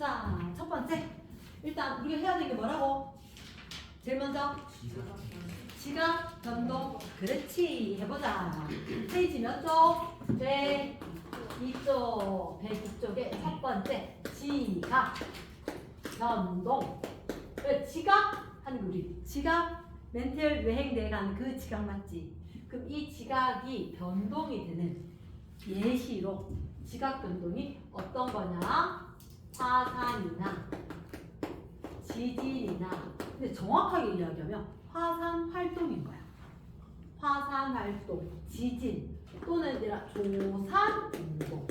자, 첫 번째. 일단 우리가 해야 되는 게 뭐라고? 제일 먼저 지각 변동. 그렇지. 해보자. 페이지 몇 쪽? 102쪽. 102쪽에 첫 번째 지각 변동. 지각 하는 거 우리 지각 멘탈 외행대에 가는 그 지각 맞지? 그럼 이 지각이 변동이 되는 예시로 지각 변동이 어떤 거냐? 화산이나 지진이나, 근데 정확하게 이야기하면 화산 활동인 거야. 화산 활동, 지진 또는 조산 운동,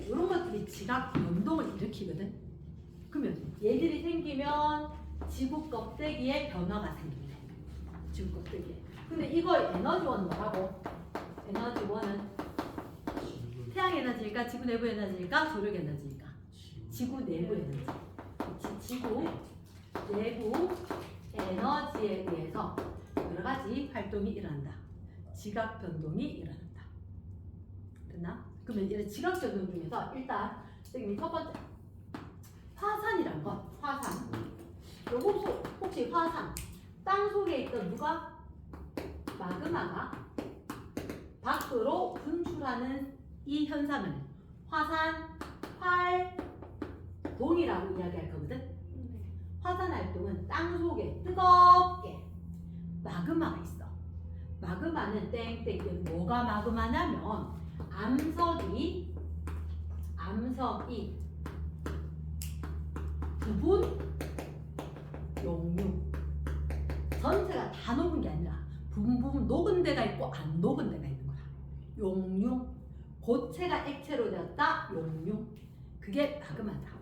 이런 것들이 지각 변동을 일으키거든. 그러면 얘들이 생기면 지구 껍데기에 변화가 생기네. 지구 껍데기에. 근데 이거의 에너지원은 뭐라고? 에너지원은 태양 에너지일까? 지구 내부 에너지일까? 조력 에너지일까? 지구 내부 에너지. 지구 내부 에너지에 의해서 여러 가지 활동이 일어난다. 지각 변동이 일어난다. 됐나? 그러면 이런 지각 변동 중에서 일단 선생님이 첫 번째 화산이란 건 화산. 요거 혹시 화산 땅 속에 있던 누가? 마그마가 밖으로 분출하는 이 현상을 화산 활동이라고 이야기할 거거든. 화산 활동은 땅 속에 뜨겁게 마그마가 있어. 마그마는 땡땡 뭐가 마그마냐면 암석이 부분 용융 전체가 다 녹은 게 아니라 부분 녹은 데가 있고 안 녹은 데가 있는 거야. 용융 고체가 액체로 되었다. 용융 그게 마그마다.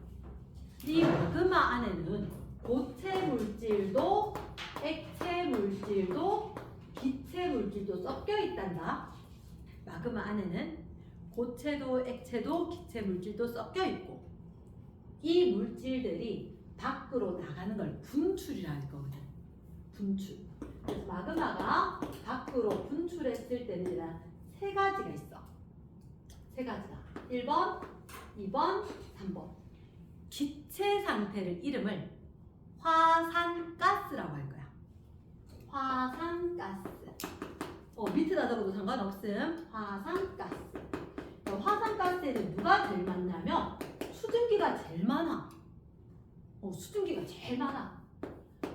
이 마그마 안에는 고체 물질도 액체 물질도 기체 물질도 섞여 있단다. 마그마 안에는 고체도 액체도 기체 물질도 섞여 있고 이 물질들이 밖으로 나가는 걸 분출이라 할 거거든. 분출. 그래서 마그마가 밖으로 분출했을 때는 세 가지가 있어. 세 가지가. 1번, 2번, 3번. 기체 상태를 이름을 화산가스라고 할 거야. 화산가스. 밑에다 적어도 상관없음. 화산가스. 화산가스에는 누가 제일 많냐면 수증기가 제일 많아. 수증기가 제일 많아.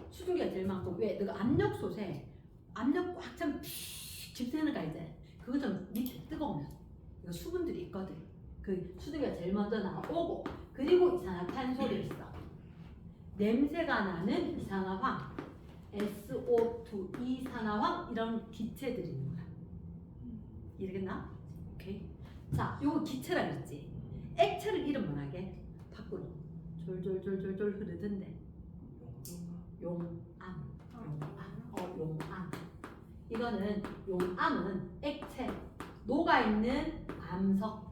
수증기가 제일 많고 왜? 너가 압력솥에 압력 꽉 차면 픽 집새는 가 이제 그거 좀 밑에 뜨거우면 이거 수분들이 있거든. 그 수증기가 제일 먼저 나오고 그리고 이산화탄소를 있어. 냄새가 나는 이산화황, SO2, 이산화황 이런 기체들이 있는 거야. 이해되겠나? 오케이. 자, 요거 기체라 그랬지. 액체를 이름 뭐라게? 밖으로 졸졸졸졸졸 흐르던데. 용암. 용암. 이거는 용암은 액체, 녹아있는 암석.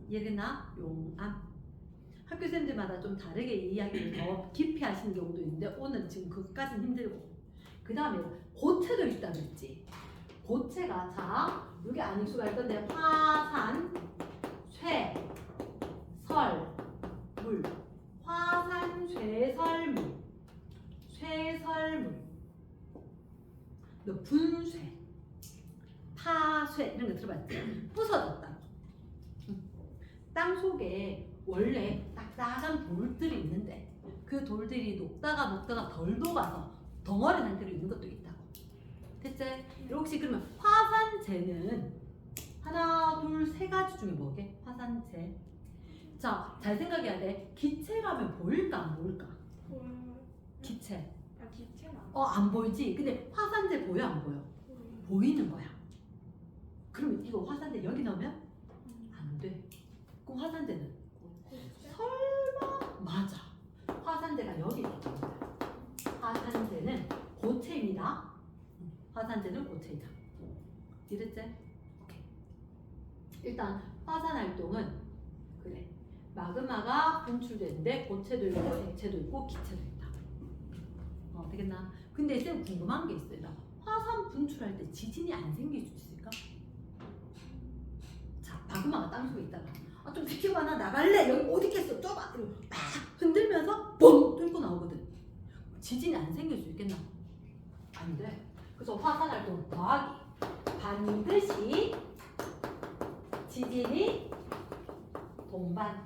이해되나? 용암. 학교생들마다 좀 다르게 이야기를 더 깊이 하시는 경우도 있는데 오늘 지금 그것까지는 힘들고 그 다음에 고체도 있다 그랬지. 고체가 자 여기 안익수가 있 건데 화산, 쇠, 설, 물. 화산, 쇠설물. 쇠설물. 너 분쇄, 파쇄 이런 거 들어봤지? 부서졌다고. 땅 속에 원래 딱딱한 돌들이 있는데 그 돌들이 녹다가 덜 녹아서 덩어리 상태로 있는 것도 있다고. 됐지? 혹시 그러면 화산재는 하나, 둘, 세 가지 중에 뭐게? 화산재. 자, 잘 생각해야 돼. 기체라면 보일까 안 보일까? 기체. 기체는 안 보이지? 근데 화산재 보여 안 보여? 보이는 거야. 그러면 이거 화산재 여기 넣으면 안 돼. 그럼 화산재는? 설마? 맞아. 화산재가 여기 있는 거야. 화산재는 고체입니다. 화산재는 고체이다. 이랬지? 오케이. 일단 화산 활동은 그래. 마그마가 분출되는데 고체도 있고 액체도 있고 기체도 있다. 되겠나? 근데 쌤 궁금한 게 있어요. 화산 분출할 때 지진이 안 생길 수 있을까? 자, 마그마가 땅속에 있다가 아, 좀 비켜봐, 나 나갈래. 여기 못 있겠어. 좁아. 이러고 막 흔들면서 뻥 뚫고 나오거든. 지진이 안 생길 수 있겠나? 안 돼. 그래서 화산활동 더하기 반드시 지진이 동반.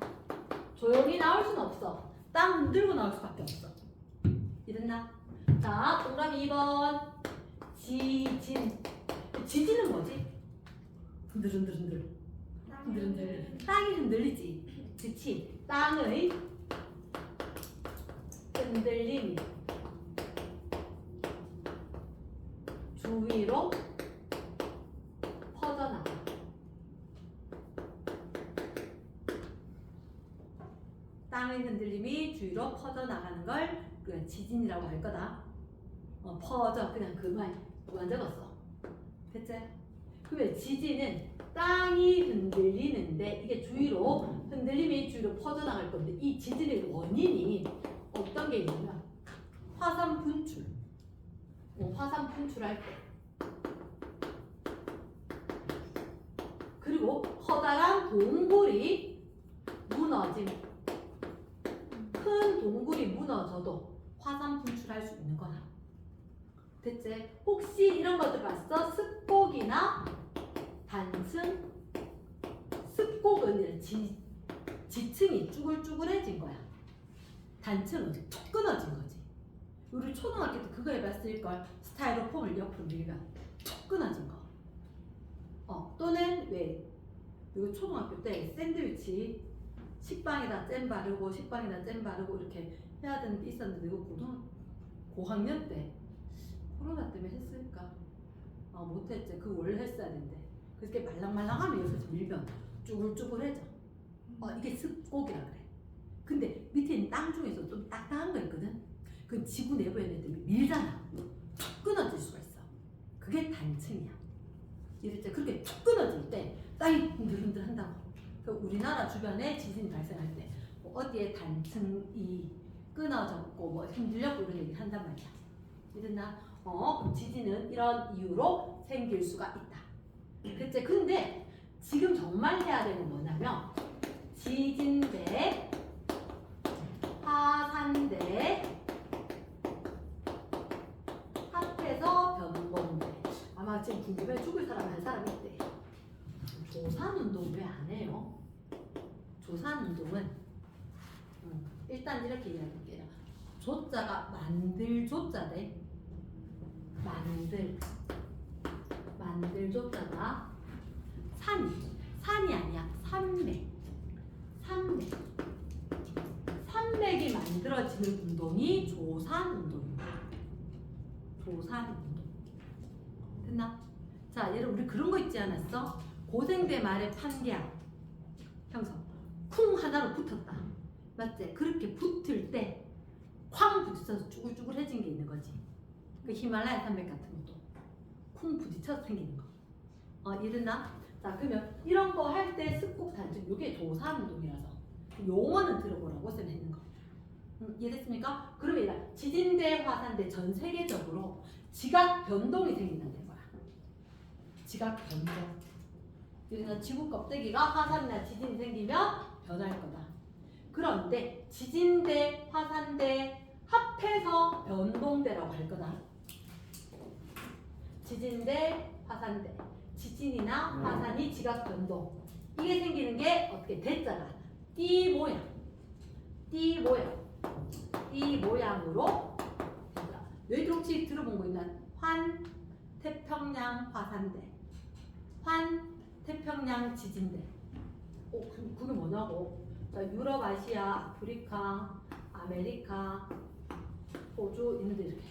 조용히 나올 수는 없어. 땅 흔들고 나올 수밖에 없어. 이랬나? 자, 동그라미 2번. 지진. 지진은 뭐지? 흔들흔들. 땅이 흔들리지. 그치? 땅의 흔들림이 주위로 퍼져나가. 땅의 흔들림이 주위로 퍼져나가는 걸 우리가 지진이라고 할 거다. 퍼져. 그냥 그 말. 누가 안 적었어? 됐지? 그러면 지진은 땅이 흔들리는데 이게 주위로 흔들림이 주위로 퍼져나갈 건데 이 지진의 원인이 어떤 게 있냐면 화산 분출. 화산 분출할 때 그리고 커다란 동굴이 무너짐. 큰 동굴이 무너져도 화산 분출할 수 있는 거야. 됐지? 혹시 이런 것들 봤어? 습곡이나 단층? 습곡은 지층이 쭈글쭈글해진 거야. 단층은 툭 끊어진 거지. 우리 초등학교 때 그거 해봤을걸. 스타이로폼을 옆으로 밀면 툭 끊어진 거. 또는 왜 이거 초등학교 때 샌드위치 식빵에다 잼 바르고 식빵에다 잼 바르고 이렇게 해야 되는 게 있었는데 이거 고학년 때 코로나 때문에 했을까? 못했지. 그거 원래 했어야 되는데. 그렇게 말랑말랑하면 여기서 밀면 쭈글쭈글해져. 이게 습곡이라 그래. 근데 밑에 있는 땅 중에서 좀 딱딱한 거 있거든. 그 지구 내부에 있는 밀잖아. 툭 끊어질 수가 있어. 그게 단층이야. 이럴 때 그렇게 툭 끊어질 때 땅이 흔들흔들 한다고. 우리나라 주변에 지진이 발생할 때 어디에 단층이 끊어졌고 흔들렸고 이런 얘기를 한단 말이야. 이랬나? 지진은 이런 이유로 생길 수가 있다. 그치? 근데 지금 정말 해야 되는 건 뭐냐면 지진대, 화산대, 합해서 변동대. 아마 지금 궁금해 죽을 사람 한 사람이 있대. 조산운동 왜 안 해요? 조산운동은 일단 이렇게 이야기할게요. 조자가 만들 조자대. 만들 조자가 산이 아니야. 산맥이 만들어지는 운동이 조산운동이야. 조산운동. 됐나? 자, 여러분 우리 그런 거 있지 않았어? 고생대 말에 판기야. 형성. 쿵 하나로 붙었다. 맞지? 그렇게 붙을 때 쾅 부딪혀서 쭈글쭈글해진 게 있는 거지. 그 히말라야 산맥 같은 것도 쿵 부딪혀서 생기는 거. 이랬나? 자, 그러면 이런 거 할 때 습곡 단층, 이게 조산운동이라서 용어는 들어보라고 쌤 거. 이해됐습니까? 그러면 이런 지진대, 화산대 전 세계적으로 지각 변동이 생긴다는 거야. 지각 변동. 그래서 지구 껍데기가 화산이나 지진이 생기면 변할 거다. 그런데 지진대, 화산대 합해서 변동대라고 할 거다. 지진대, 화산대, 지진이나 화산이 지각 변동. 이게 생기는 게 어떻게 대자가 띠 모양으로 된다. 너희들 혹시 들어본 거 있나? 태평양 화산대, 태평양 지진대. 그게 뭐냐고? 유럽, 아시아, 아프리카, 아메리카, 호주 있는데 이렇게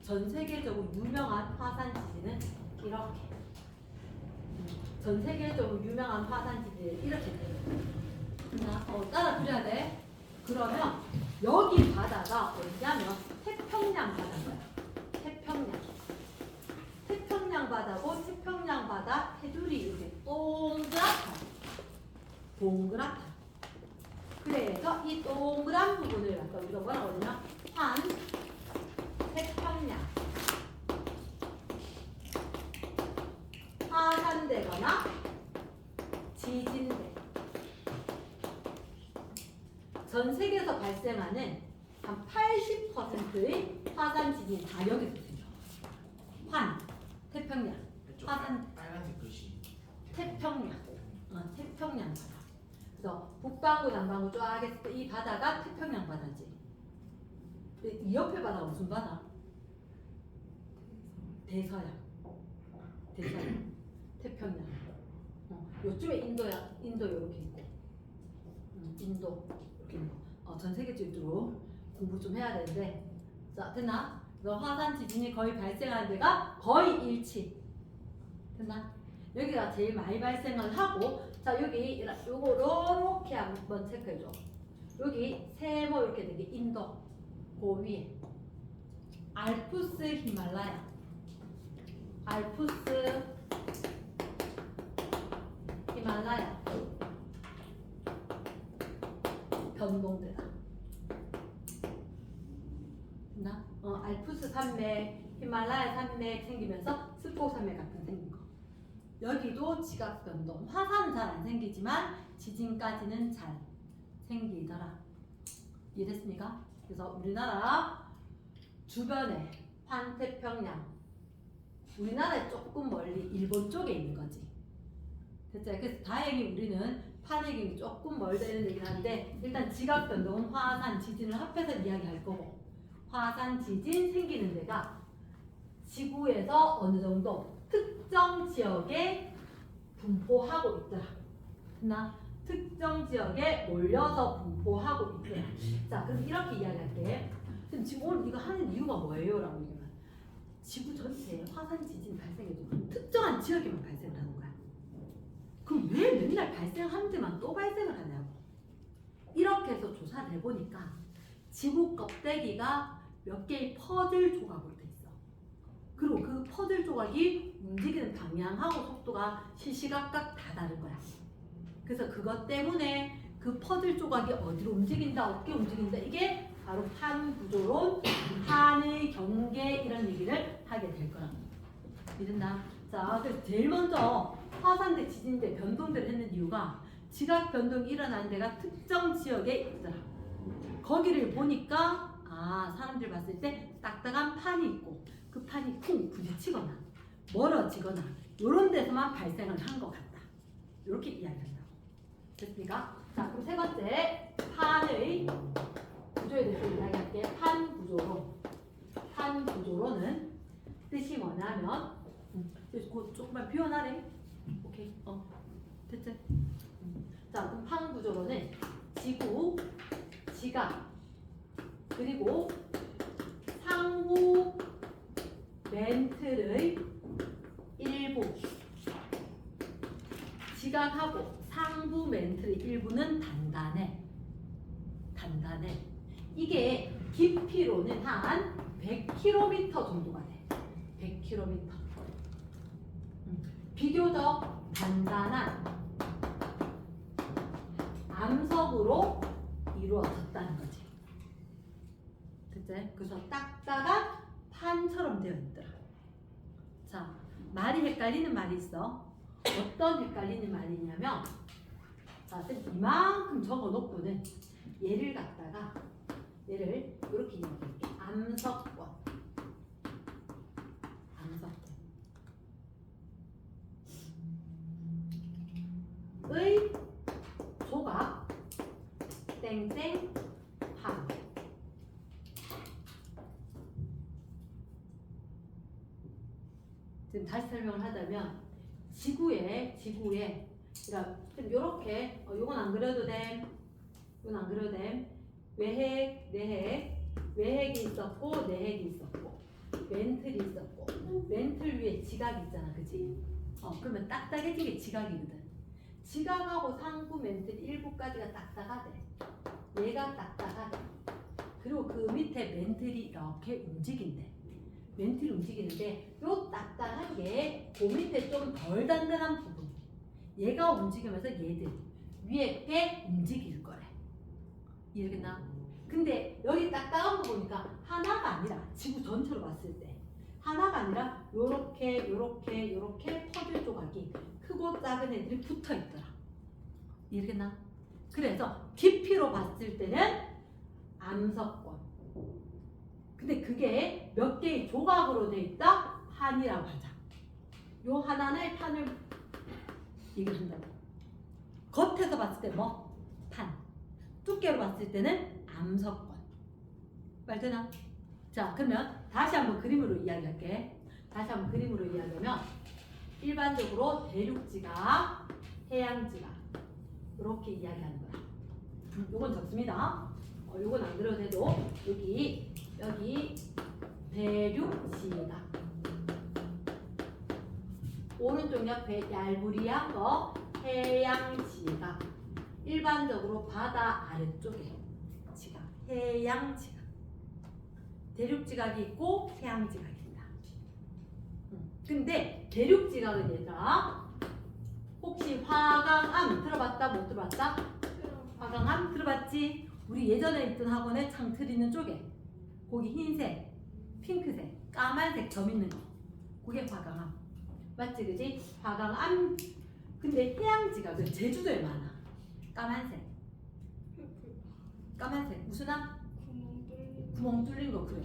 전 세계적으로 유명한 화산 지진은 이렇게. 전 세계적으로 유명한 화산 지진은 이렇게 돼요. 따라 그려야 돼. 그러면 여기 바다가 어디냐면 태평양 바다예요. 태평양 바다고 태평양 바다 테두리 이렇게 동그랗다. 그래서 이 동그란 부분을 갖다 우리가 뭐라고 하냐면 태평양 화산되거나 지진대 전 세계에서 발생하는 한 80%의 화산 지진이 다 여기서 생겨. 환, 태평양, 화산, 빨간색 글씨. 태평양, 태평양 바다. 그래서 북반구, 남반구 쫙 했을 때 이 바다가 태평양 바다지. 근데 이 옆에 바다가 무슨 바다? 대서양, 태평양. 요즘에 인도야, 인도 이렇게 있고, 인도 이렇게 있는 거. 전 세계적으로 공부 좀 해야 되는데, 자 됐나? 그래서 화산 지진이 거의 발생하는 데가 거의 일치. 됐나? 여기가 제일 많이 발생을 하고, 자 여기 요거 이렇게 한번 체크해줘. 여기 세모 이렇게 되게 인도, 그 위에 알프스 히말라야, 알프스 히말라야 변동대다. 됐나? 알프스 산맥, 히말라야 산맥 생기면서 스포 산맥 같은 생긴 거. 여기도 지각 변동, 화산은 잘 안 생기지만 지진까지는 잘 생기더라. 이해됐습니까? 그래서 우리나라 주변에 환태평양, 우리나라에 조금 멀리 일본 쪽에 있는 거지. 됐죠? 그래서 다행히 우리는 판에게 조금 멀다는 얘기는 한데, 일단 지각 변동은 화산 지진을 합해서 이야기할 거고, 화산 지진 생기는 데가 지구에서 어느 정도 특정 지역에 분포하고 있더라. 나 특정 지역에 몰려서 분포하고 있더라. 자, 그럼 이렇게 이야기할게. 지금 오늘 이거 하는 이유가 뭐예요? 라고 얘기하면, 지구 전체에 화산 지진 발생해도 특정한 지역에만 발생을 하는 거야. 그럼 왜 맨날 발생하는 데만 또 발생을 하냐고. 이렇게 해서 조사를 해보니까 지구 껍데기가 몇 개의 퍼즐 조각으로 돼 있어. 그리고 그 퍼즐 조각이 움직이는 방향하고 속도가 시시각각 다 다른 거야. 그래서 그것 때문에 그 퍼즐 조각이 어디로 움직인다, 어떻게 움직인다, 이게 바로 판 구조론, 판의 경계, 이런 얘기를 하게 될 거라. 이랬나? 자, 그래서 제일 먼저 화산대, 지진대, 변동대를 했는 이유가 지각 변동이 일어나는 데가 특정 지역에 있더라. 거기를 보니까 사람들 봤을 때 딱딱한 판이 있고, 그 판이 쿵 부딪히거나 멀어지거나 이런 데서만 발생을 한 것 같다. 이렇게 이야기한다고. 됐습니까? 자, 그럼 세 번째 판의 구조에 대해서 이야기할게. 판 구조론. 판 구조론은 뜻이 뭐냐면, 곧 조금만 표현하래. 오케이. 됐지? 자, 그럼 판 구조론은 지구, 지각, 그리고 상부 멘틀의 일부, 지각하고 상부 멘틀의 일부는 단단해. 이게 깊이로는 한 100km 정도가 돼. 100km. 비교적 단단한 암석으로 이루어졌다는 거지. 됐지? 그래서 딱딱한 판처럼 되어 있더라. 자, 말이 헷갈리는 말이 있어. 어떤 헷갈리는 말이냐면, 자, 이만큼 적어놓고는 얘를 갖다가 얘를 이렇게 이야기할게. 암석권. 의 조각 땡땡 판. 지금 다시 설명을 하자면, 지구에 그러니까 이렇게 요건 안 그려도 돼. 이건 안 그려도 돼. 외핵, 내핵, 외핵이 있었고 내핵이 있었고 멘틀이 있었고, 멘틀 위에 지각이 있잖아, 그지? 그러면 딱딱해진 게 지각이거든. 지각하고 상부 멘틀 일부까지가 딱딱하대. 얘가 딱딱하대. 그리고 그 밑에 멘틀이 이렇게 움직인대. 멘틀이 움직이는데 요 딱딱한 게 그 밑에 좀 덜 단단한 부분, 얘가 움직이면서 얘들 위에 게 움직일 거래. 이해겠나? 근데 여기 딱딱한 거 보니까 하나가 아니라, 지구 전체로 봤을 때 하나가 아니라 요렇게 퍼즐 조각이 크고 작은 애들이 붙어 있더라. 이해겠나? 그래서 깊이로 봤을 때는 암석권. 근데 그게 몇 개의 조각으로 돼 있다? 판이라고 하자. 요 하나의 판을 얘기를 한다고. 겉에서 봤을 때 뭐? 판. 두께로 봤을 때는 암석권. 말되나? 자, 그러면 다시 한번 그림으로 이야기할게. 다시 한번 그림으로 이야기하면 일반적으로 대륙지각, 해양지각 이렇게 이야기하는 거야. 요건 적습니다. 요건 안 그려도 돼도 여기 대륙지각, 오른쪽 옆에 얄부리한 거 해양지각. 일반적으로 바다 아래쪽에 지각, 해양지각. 대륙지각이 있고 해양지각이 있다. 근데 대륙지각은 얘들아 혹시 화강암 들어봤다? 못 들어봤다? 화강암 들어봤지? 우리 예전에 있던 학원에 창틀 있는 쪽에 거기 흰색, 핑크색, 까만색 점 있는 거 그게 화강암. 맞지 그지? 화강암. 근데 해양지각은 제주도에 많아. 까만색 무슨 암? 구멍 뚫린 거 그래.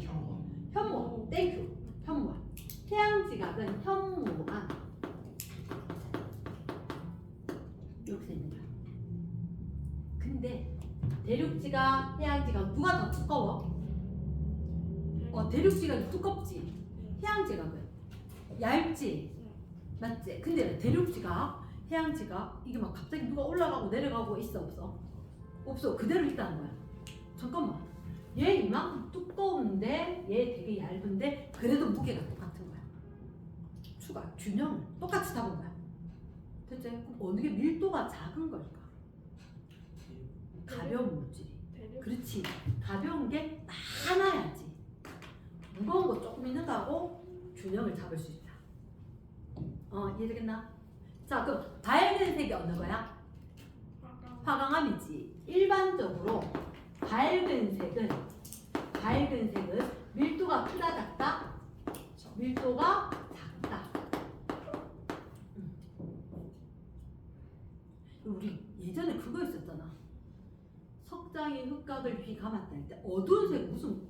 현무. 땡큐. 현무암. 해양지각은 현무암. 이렇게 있는 거야. 근데 대륙지각, 해양지각 누가 더 두꺼워? 대륙지각이 두껍지. 해양지각은 얇지. 맞지? 근데 대륙지각, 해양지각 이게 막 갑자기 누가 올라가고 내려가고 있어 없어? 없어. 그대로 있다는 거야. 잠깐만. 얘 이만큼 두꺼운데 얘 되게 얇은데 그래도 무게가 똑같은 거야. 추가 균형을 똑같이 잡은 거야. 대체 그럼 어느 게 밀도가 작은 걸까? 가벼운 물질이. 그렇지. 가벼운 게 많아야지. 무거운 거 조금 있는 거하고 균형을 잡을 수 있다. 이해되겠나? 자, 그럼 밝은 색이 어느 거야? 화강암이지. 일반적으로 밝은 색은 밀도가 크다 작다? 밀도가 작다. 우리 예전에 그거 있었잖아. 석장이 흑각을 비감았다 할 때 어두운 색 무슨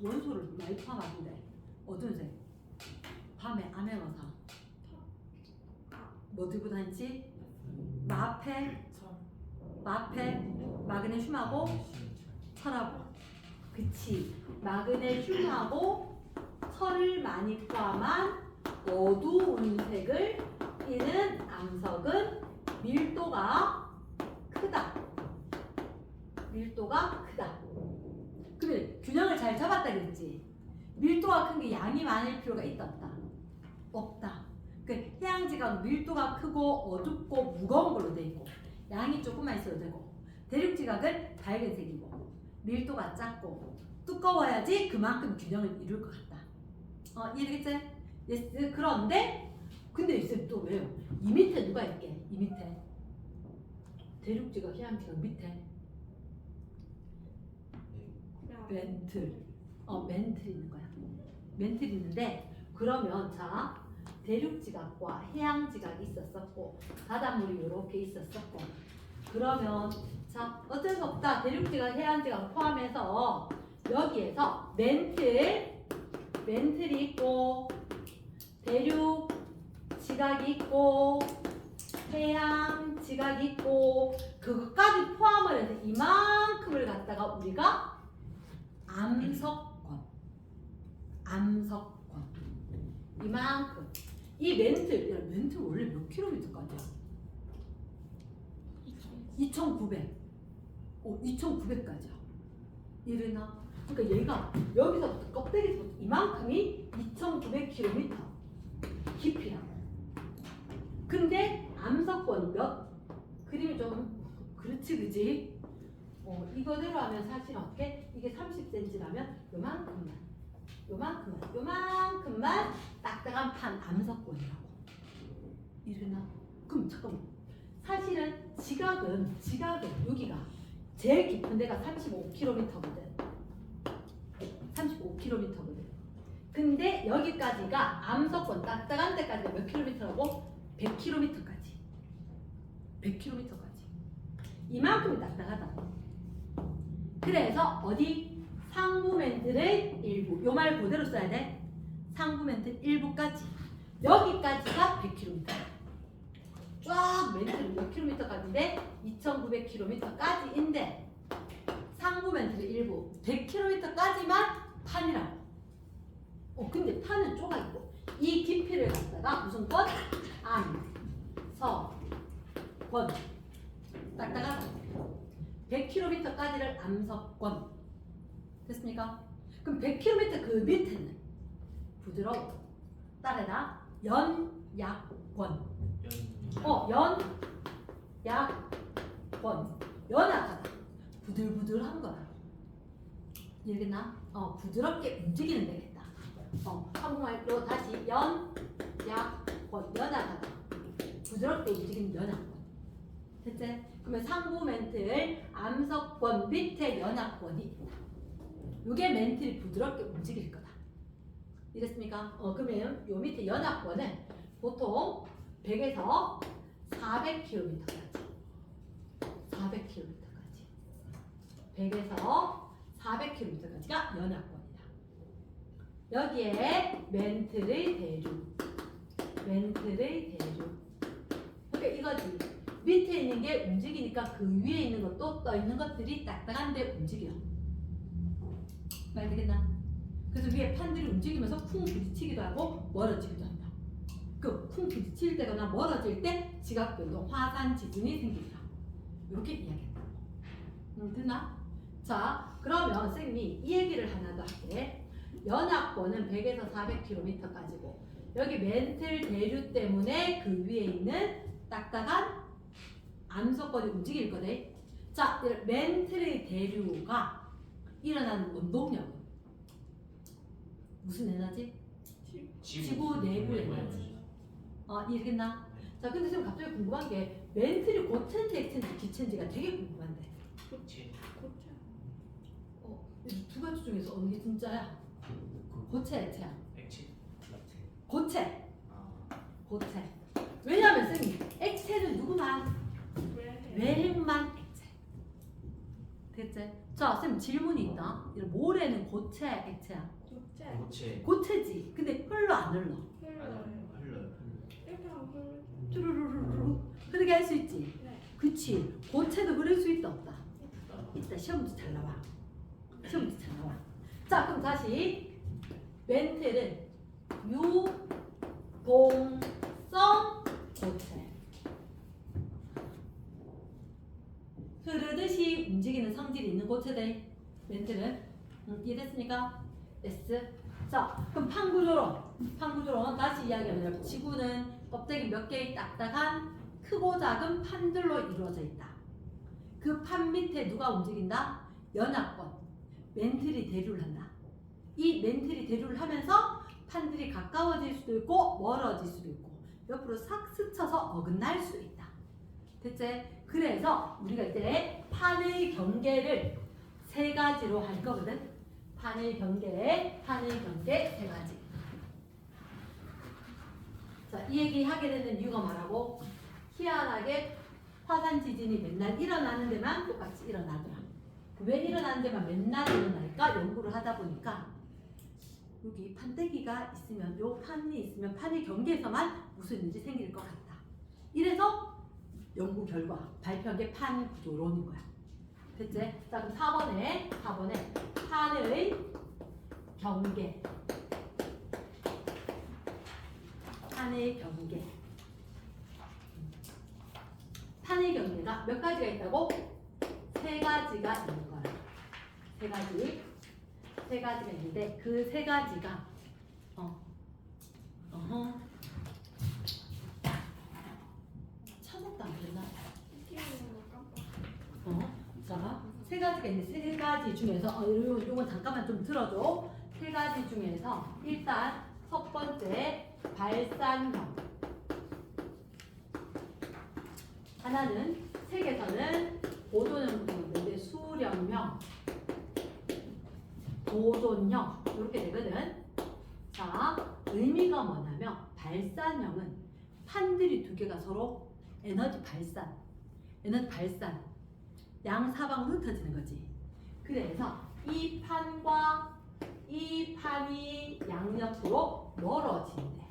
원소를 많이 파봤는데 어두운 색 밤에 암행어사 뭐 들고 다니지? 마페, 마그네슘하고 철하고. 그치. 마그네슘하고 철을 많이 포함한 어두운 색을 띠는 암석은 밀도가 크다. 그래, 균형을 잘 잡았다 그랬지. 밀도가 큰 게 양이 많을 필요가 있다 없다? 없다. 그 해양지각 밀도가 크고 어둡고 무거운 걸로 돼 있고 양이 조금만 있어도 되고, 대륙지각은 밝은 색이고 밀도가 작고 두꺼워야지 그만큼 균형을 이룰 것 같다. 이해되겠지? 예스. 그런데 근데 이제 또 왜요? 이 밑에 누가 있게? 이 밑에 대륙지각, 해양지각 밑에 멘틀. 멘틀 있는 거야. 멘틀 있는데 그러면 자, 대륙지각과 해양지각이 있었었고 바닷물이 이렇게 있었었고, 그러면 자, 어쩔 수 없다. 대륙지각, 해양지각 포함해서 여기에서 멘틀이 있고 대륙지각이 있고 해양지각이 있고 그것까지 포함을 해서 이만큼을 갖다가 우리가 암석권. 이만큼. 이 멘틀 원래 몇 킬로미터까지야? 2,900. 2,900까지야. 이래나? 그러니까 얘가 여기서부터 껍데기서부터 이만큼이 2,900km 깊이라고. 근데 암석권이 몇? 그림이 좀 그렇지 그지? 이거대로 하면 사실 어떻게? 이게 30cm라면 요만큼만 딱딱한 판 암석권이라고. 이러나? 그럼 잠깐만. 사실은 지각은 여기가 제일 깊은 데가 35km거든. 35km거든. 근데 여기까지가 암석권 딱딱한 데까지가 몇 킬로미터라고? 100km까지. 이만큼이 딱딱하다. 그래서 어디? 상부멘틀의 일부. 요 말 그대로 써야 돼. 상부멘틀 일부까지. 여기까지가 100km. 쫙 멘틀이 몇 킬로미터까지인데 2,900km까지인데 상부멘틀의 일부 100km까지만 판이라고. 근데 판은 쪼가있고 이 깊이를 갖다가 무슨 권? 안, 서, 권. 딱딱하다. 100km까지를 암석권. 됐습니까? 그럼 100km 그 밑에는 부드러워. 따라다 연약권. 연약권. 연약하다. 부들부들한 거야. 이해겠나? 부드럽게 움직이는 데겠다. 한국말로 다시 연약권. 연약하다. 부드럽게 움직이는 연약권. 됐지? 그러면 상부 멘틀 암석권 밑에 연약권이 요게 멘틀이 부드럽게 움직일 거다. 이랬습니까? 그러면 요 밑에 연약권은 보통 100에서 400km까지. 400km까지. 100에서 400km까지가 연약권이다. 여기에 멘틀의 대륙. 멘틀의 대륙. 그러니까 이거지. 밑에 있는 게 움직이니까 그 위에 있는 것도 떠 있는 것들이 딱딱한데 움직여. 말 되겠나? 그래서 위에 판들이 움직이면서 쿵 부딪히기도 하고 멀어지기도 한다. 그 쿵 부딪힐 때거나 멀어질 때 지각변동, 화산 지진이 생긴다. 이렇게 이야기했다. 됐나? 자, 그러면 선생님이 이 얘기를 하나 더 할게. 연합권은 100에서 400km까지고 여기 멘틀 대류 때문에 그 위에 있는 딱딱한 암석권이 움직일 거네. 자, 멘틀의 대류가 일어나는 운동력은 무슨 에너지? 지구 내부 에너지. 이해겠나? 자, 근데 지금 갑자기 궁금한 게 멘틀이 고체인지 액체인지 기체인지가 되게 궁금한데. 고체. 이 두 가지 중에서 어느 게 진짜야? 고체, 액체야? 액체. 고체. 고체. 왜냐하면 선생님 액체는 누구만? 외핵만 액체. 됐지? 자, 선생님 질문이 있다. 모래는 고체, 액체야? 고체. 고체지. 근데 흘러 안 흘러? 흘러요. 쭈루루루루 흐르게 할 수 있지. 그치. 고체도 흐를 수 있다 없다? 있다. 시험 문제 잘 나와. 시험 문제 잘 나와. 자, 그럼 다시 멘틀은 유동성 고체. 흐르듯이 움직이는 성질이 있는 고체들. 멘틀은 이해됐습니까? S. 자, 그럼 판구조론 다시 이야기하면 지구는 껍데기 몇 개의 딱딱한 크고 작은 판들로 이루어져 있다. 그 판 밑에 누가 움직인다? 연합권. 멘틀이 대류를 한다. 이 멘틀이 대류를 하면서 판들이 가까워질 수도 있고 멀어질 수도 있고 옆으로 싹 스쳐서 어긋날 수 있다. 됐지? 그래서 우리가 이제 판의 경계를 세 가지로 할 거거든. 판의 경계 세 가지. 자, 이 얘기 하게 되는 이유가 뭐라고? 희한하게 화산 지진이 맨날 일어나는 데만 똑같이 일어나더라. 왜 일어나는 데만 맨날 일어날까? 연구를 하다 보니까 여기 판때기가 있으면, 요 판이 있으면 판의 경계에서만 무슨 일이 생길 것 같다. 이래서 연구 결과 발표한 게 판 구조론인 거야. 됐지? 자, 그럼 4번에 판의 경계. 판의 경계. 판의 경계가 몇 가지가 있다고? 세 가지가 있는 거야. 세 가지가 있는데 그 세 가지가 찾았다 안 됐나? 자, 세 가지가 있는데 세 가지 중에서 요건 잠깐만 좀 들어줘. 세 가지 중에서 일단 첫 번째 발산형. 하나는 책에서는 보존형 부르는데 수렴형, 보존형 이렇게 되거든. 자, 의미가 뭐냐면 발산형은 판들이 두 개가 서로 에너지 발산 양사방으로 흩어지는 거지. 그래서 이 판과 이 판이 양옆으로 멀어진대.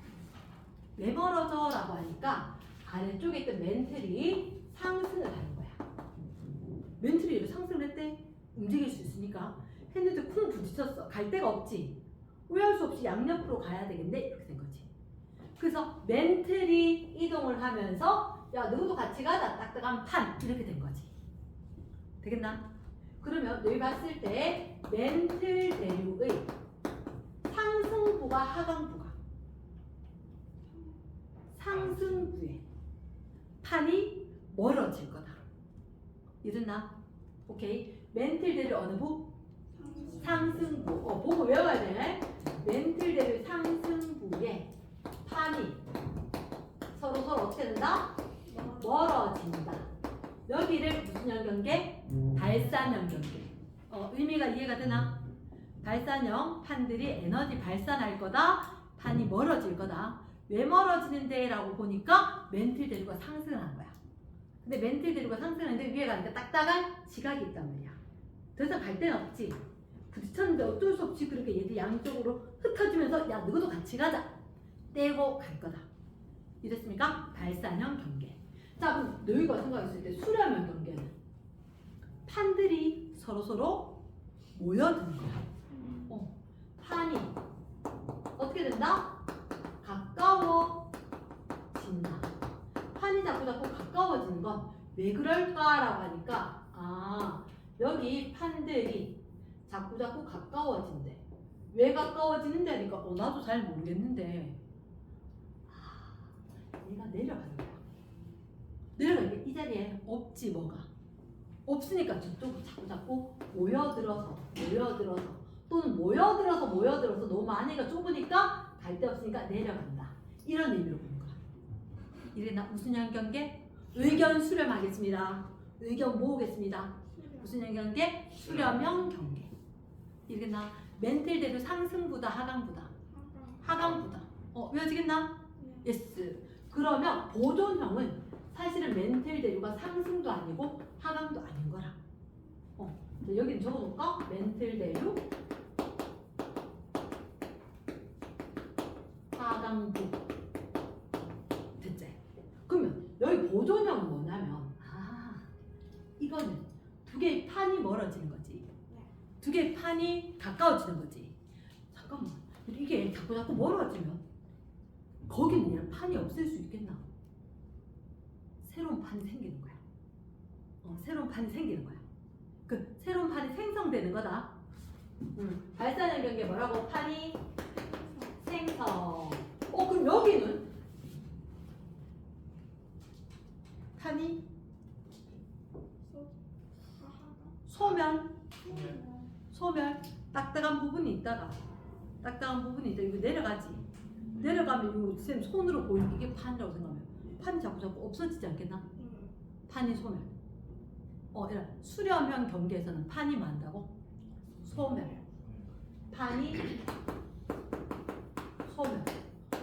왜 멀어져? 라고 하니까 아래쪽에 있던 멘틀이 상승을 하는 거야. 멘틀이 상승을 했대. 움직일 수 있으니까. 했는데 쿵 부딪혔어. 갈 데가 없지. 후회할 수 없이 양옆으로 가야 되겠네. 이렇게 된 거지. 그래서 멘틀이 이동을 하면서 야 너도 같이 가자. 딱딱한 판. 이렇게 된 거지. 되겠나? 그러면 여기 봤을 때 멘틀 대륙의 상승부가 하강부가 상승부에 판이 멀어질 거다. 이랬나? 오케이. 멘틀 대륙 어느 부? 상승부. 보고 외워야 돼. 멘틀 대륙 상승부에 판이 서로 어떻게 된다? 멀어진다. 여기를 무슨 연경계? 발산형 경계. 의미가 이해가 되나? 발산형 판들이 에너지 발산할 거다. 판이 멀어질 거다. 왜 멀어지는데? 라고 보니까 멘틀 대류가 상승한 거야. 근데 멘틀 대류가 상승하는데 위에 가니까 딱딱한 지각이 있단 말이야. 더 이상 갈 데는 없지. 부딪혔는데 어쩔 수 없이 그렇게 얘들 양쪽으로 흩어지면서 야 너도 같이 가자. 떼고 갈 거다. 이랬습니까? 발산형 경계. 자 그럼 너희가 생각했을 때 수렴형 경계는 판들이 서로 모여드는 거야. 판이 어떻게 된다? 가까워진다. 판이 자꾸 가까워지는 건 왜 그럴까라고 하니까 여기 판들이 자꾸 가까워진대. 왜 가까워지는데 하니까 나도 잘 모르겠는데 얘가 내려가는 거야. 내려가니까 이 자리에 없지 뭐가. 없으니까 저쪽으로 자꾸 모여들어서 또는 모여들어서 너무 많이가 좁으니까 갈 데 없으니까 내려간다. 이런 의미로 보는 거야. 이래나 무슨 양경계? 의견 수렴하겠습니다. 의견 모으겠습니다. 무슨 양경계? 수렴형 경계. 이래나 멘틀 대로 상승부다 하강부다? 하강부다. 외워지겠나? 예스. 그러면 보존형은 사실은 멘틀 대류가 상승도 아니고 하강도 아닌 거라. 여기는 적어놓을까? 멘틀 대류 하강부. 됐지? 그러면 여기 보존형은 뭐냐면 이거는 두 개의 판이 멀어지는 거지. 두 개의 판이 가까워지는 거지. 잠깐만. 이게 자꾸 멀어지면 거기는 그냥 판이 없을 수 있겠나? 새로운 판이 생기는 거야. 새로운 판이 생기는 거야. 그 새로운 판이 생성되는 거다. 발산형 경계 뭐라고? 판이 생성. 그럼 여기는 판이 소멸. 딱딱한 부분이 있다가 이거 내려가지. 내려가면 이거 쌤 손으로 보이는 이게 판이라고 생각하면 판이 자꾸 없어지지 않겠나? 판이 소멸. 이런 수렴형 경계에서는 판이 많다고? 소멸. 판이 소멸.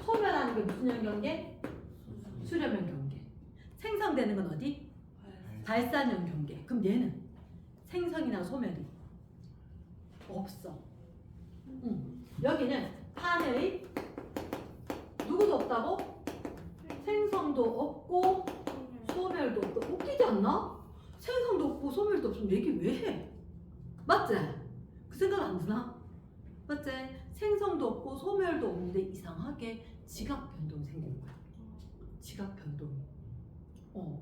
소멸하는 게 무슨 형 경계? 수렴형 경계. 생성되는 건 어디? 발산형 경계. 그럼 얘는 생성이나 소멸이 없어. 여기는 판의 누구도 없다고? 생성도 없고 소멸도 없고. 웃기지 않나? 생성도 없고 소멸도 없으면 얘기 왜 해? 맞지? 그 생각 안 드나? 맞지? 생성도 없고 소멸도 없는데 이상하게 지각 변동이 생기는 거야. 지각 변동이.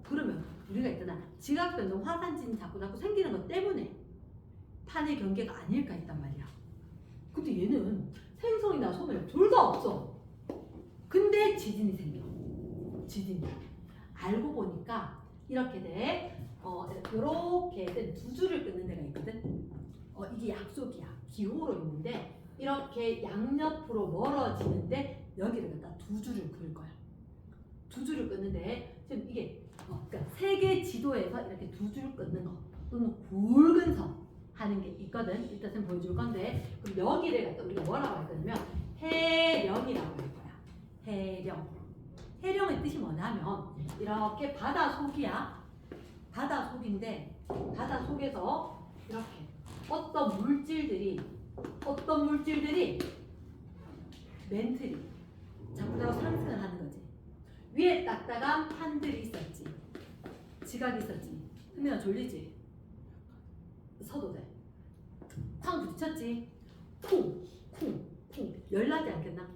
그러면 우리가 있잖아. 지각 변동 화산진이 자꾸 생기는 것 때문에 판의 경계가 아닐까 했단 말이야. 근데 얘는 생성이나 소멸 둘 다 없어. 근데 지진이 생겨. 지진이. 알고 보니까 이렇게 돼. 이렇게 된 두 줄을 끊는 데가 있거든. 이게 약속이야. 기호로 있는데 이렇게 양옆으로 멀어지는데 여기를 갖다 두 줄을 그을 거야. 두 줄을 끊는데 지금 이게 그러니까 세계 지도에서 이렇게 두 줄 끊는 거 또는 굵은 선 하는 게 있거든. 이따 좀 보여줄 건데 그럼 여기를 갖다 우리가 뭐라고 할 거냐면 해령이라고 할 거야. 해령. 해령의 뜻이 뭐냐면 이렇게 바다 속이야. 바다 속인데 바다 속에서 이렇게 어떤 물질들이 멘틀이 자꾸 상승을 하는 거지. 위에 딱딱한 판들이 있었지. 지각이 있었지. 흐면아 졸리지? 서도 돼. 쾅 부딪혔지? 쿵 열나지 않겠나?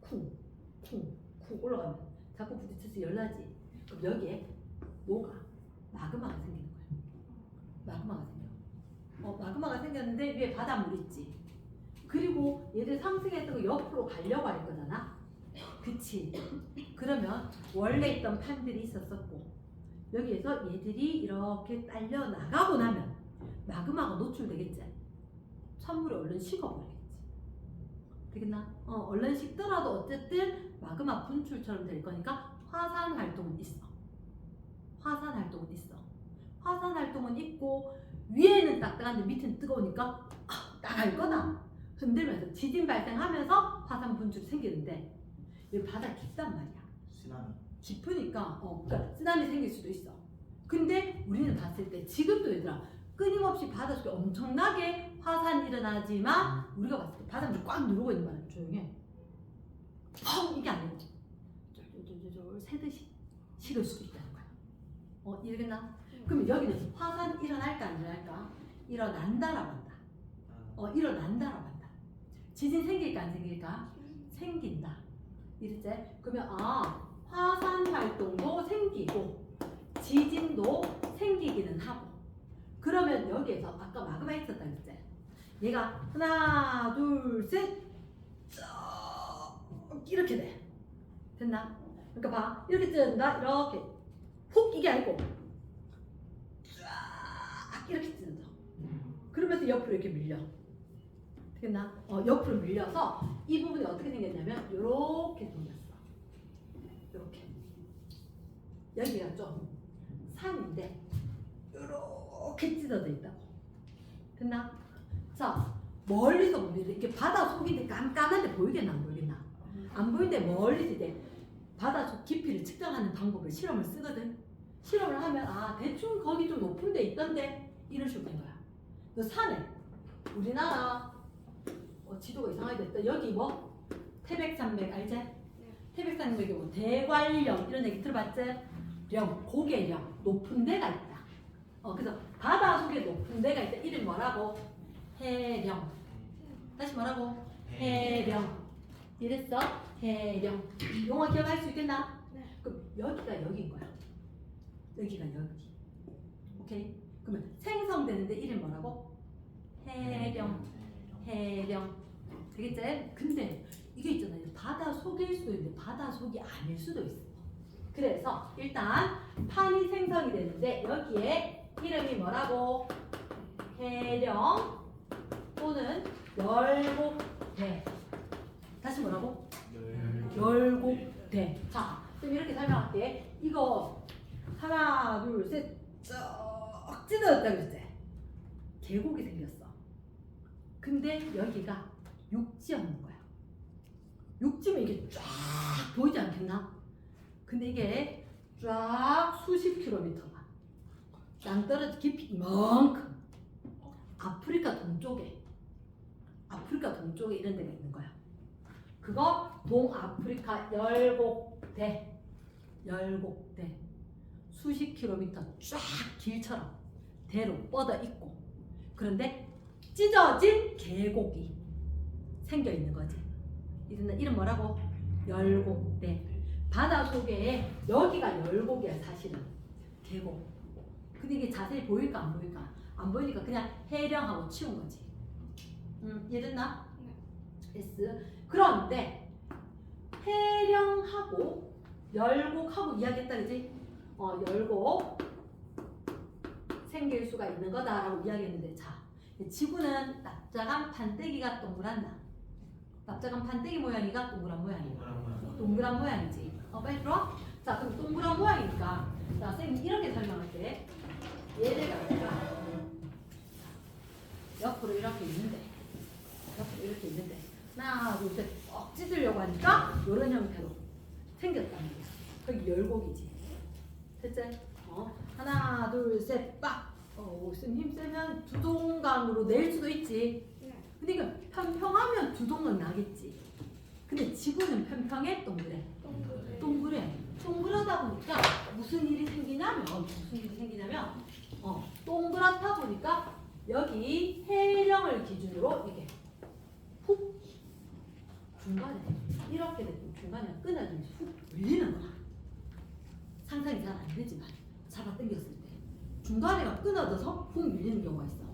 쿵 올라가면 자꾸 부딪혀서 열나지. 그럼 여기에 뭐가? 마그마가 생기는 거야. 마그마가 생겼는데 위에 바닷물 있지. 그리고 얘들 상승했던 거 옆으로 가려고 할 거잖아. 그치? 그러면 원래 있던 판들이 있었었고 여기에서 얘들이 이렇게 딸려 나가고 나면 마그마가 노출되겠지. 찬물에 얼른 식어버리겠지. 되겠나? 얼른 식더라도 어쨌든 마그마 분출처럼 될 거니까 화산 활동은 있어. 화산 활동은 있고 위에는 따뜻한데 밑에는 뜨거우니까 나갈 거다. 흔들면서 지진 발생하면서 화산 분출이 생기는데 여기 바다 깊단 말이야. 쓰나미. 깊으니까 그러니까 쓰나미 생길 수도 있어. 근데 우리는 봤을 때 지금도 얘들아 끊임없이 바닷속에 엄청나게 화산이 일어나지만 우리가 봤을 때 바닷물이 꽉 누르고 있는 말은 조용해. 이게 아니고 쫄쫄쫄쫄 새듯이 식을 수도 있다는 거야. 이해되겠나? 그럼 여기는 화산 일어날까 안 일어날까? 일어난다라고 한다. 일어난다라고 한다. 지진 생길까 안 생길까? 생긴다. 이랬지? 그러면 화산 활동도 생기고 지진도 생기기는 하고 그러면 여기에서 아까 마그마 있었다 그랬지? 얘가 하나 둘 셋 이렇게 돼. 됐나? 그러니까 봐 이렇게 찢어진다 이렇게 훅 이게 아니고 쫙 이렇게 찢어져. 그러면서 옆으로 이렇게 밀려. 됐나? 옆으로 밀려서 이 부분이 어떻게 생겼냐면 이렇게 생겼어. 이렇게 여기가 좀 산인데 이렇게 찢어져 있다고. 됐나? 자 멀리서 보면 이렇게 바다 속인데 깜깜한데 보이겠나 안 보이겠나? 안 보이는데 멀리서 이제 바다 속 깊이를 측정하는 방법을 실험을 쓰거든. 실험을 하면 대충 거기 좀 높은 데 있던데 이런 식으로 된 거야. 너 산에 우리나라 지도가 이상하게 됐다. 여기 뭐 태백산맥 알지? 태백산맥이 뭐 대관령 이런 얘기 들어봤지? 령, 고개령 높은 데가 있다. 그래서 바다 속에 높은 데가 있다. 이름 뭐라고? 해령. 다시 뭐라고? 해령. 이랬어? 해령. 용어 기억할 수 있겠나? 네. 그럼 여기가 여기인 거야. 여기가 여기. 오케이? 그러면 생성되는데 이름 뭐라고? 해령. 해령. 되겠지? 근데 이게 있잖아요. 바다 속일 수도 있는데 바다 속이 아닐 수도 있어. 그래서 일단 판이 생성이 되는데 여기에 이름이 뭐라고? 해령 또는 열곡대. 다시 뭐라고? 열곡대. 자, 그럼 이렇게 설명할게. 이거 하나, 둘, 셋, 쭉 찢어졌다 그랬지? 계곡이 생겼어. 근데 여기가 육지였는 거야. 육지면 이게 쫙 보이지 않겠나? 근데 이게 쫙 수십 킬로미터가 땅떨어지 깊이 이만큼 아프리카 동쪽에 이런 데가 있는 거야. 그거 동아프리카 열곡대 수십 킬로미터 쫙 길처럼 대로 뻗어 있고 그런데 찢어진 계곡이 생겨 있는 거지. 이름 뭐라고? 열곡대. 바다 속에 여기가 열곡이야 사실은. 계곡. 근데 이게 자세히 보일까 안 보일까? 안 보이니까 그냥 해령하고 치운 거지. 이해됐나? 됐어. 그런데 해령하고 열곡하고 이야기했다 그지? 열곡 생길 수가 있는 거다라고 이야기했는데 자 지구는 납작한 판때기가 동그랗나? 납작한 판때기 모양이가 동그란 모양이야. 동그란 모양이지. 빨리 들어와. 자 그럼 동그란 모양이니까 자 선생님 이렇게 설명할게. 얘를 갖다가 옆으로 이렇게 있는데 하나 둘 셋 꼭 찢으려고 하니까 이런 형태로 생겼다는 거야. 거기 열곡이지. 됐지? 하나 둘 셋 무슨 힘세면 두동강으로 낼 수도 있지. 근데 이거 편평하면 두동강 나겠지. 근데 지구는 편평해? 동그래? 동그래. 동그라다 보니까 무슨 일이 생기냐면 동그랗다 보니까 여기 해령을 기준으로 이게 훅 중간에 이렇게 되면 중간에 끊어지면서 훅 밀리는 거야. 상상이 잘 안 되지만 잡아 당겼을 때 중간에가 끊어져서 훅 밀리는 경우가 있어.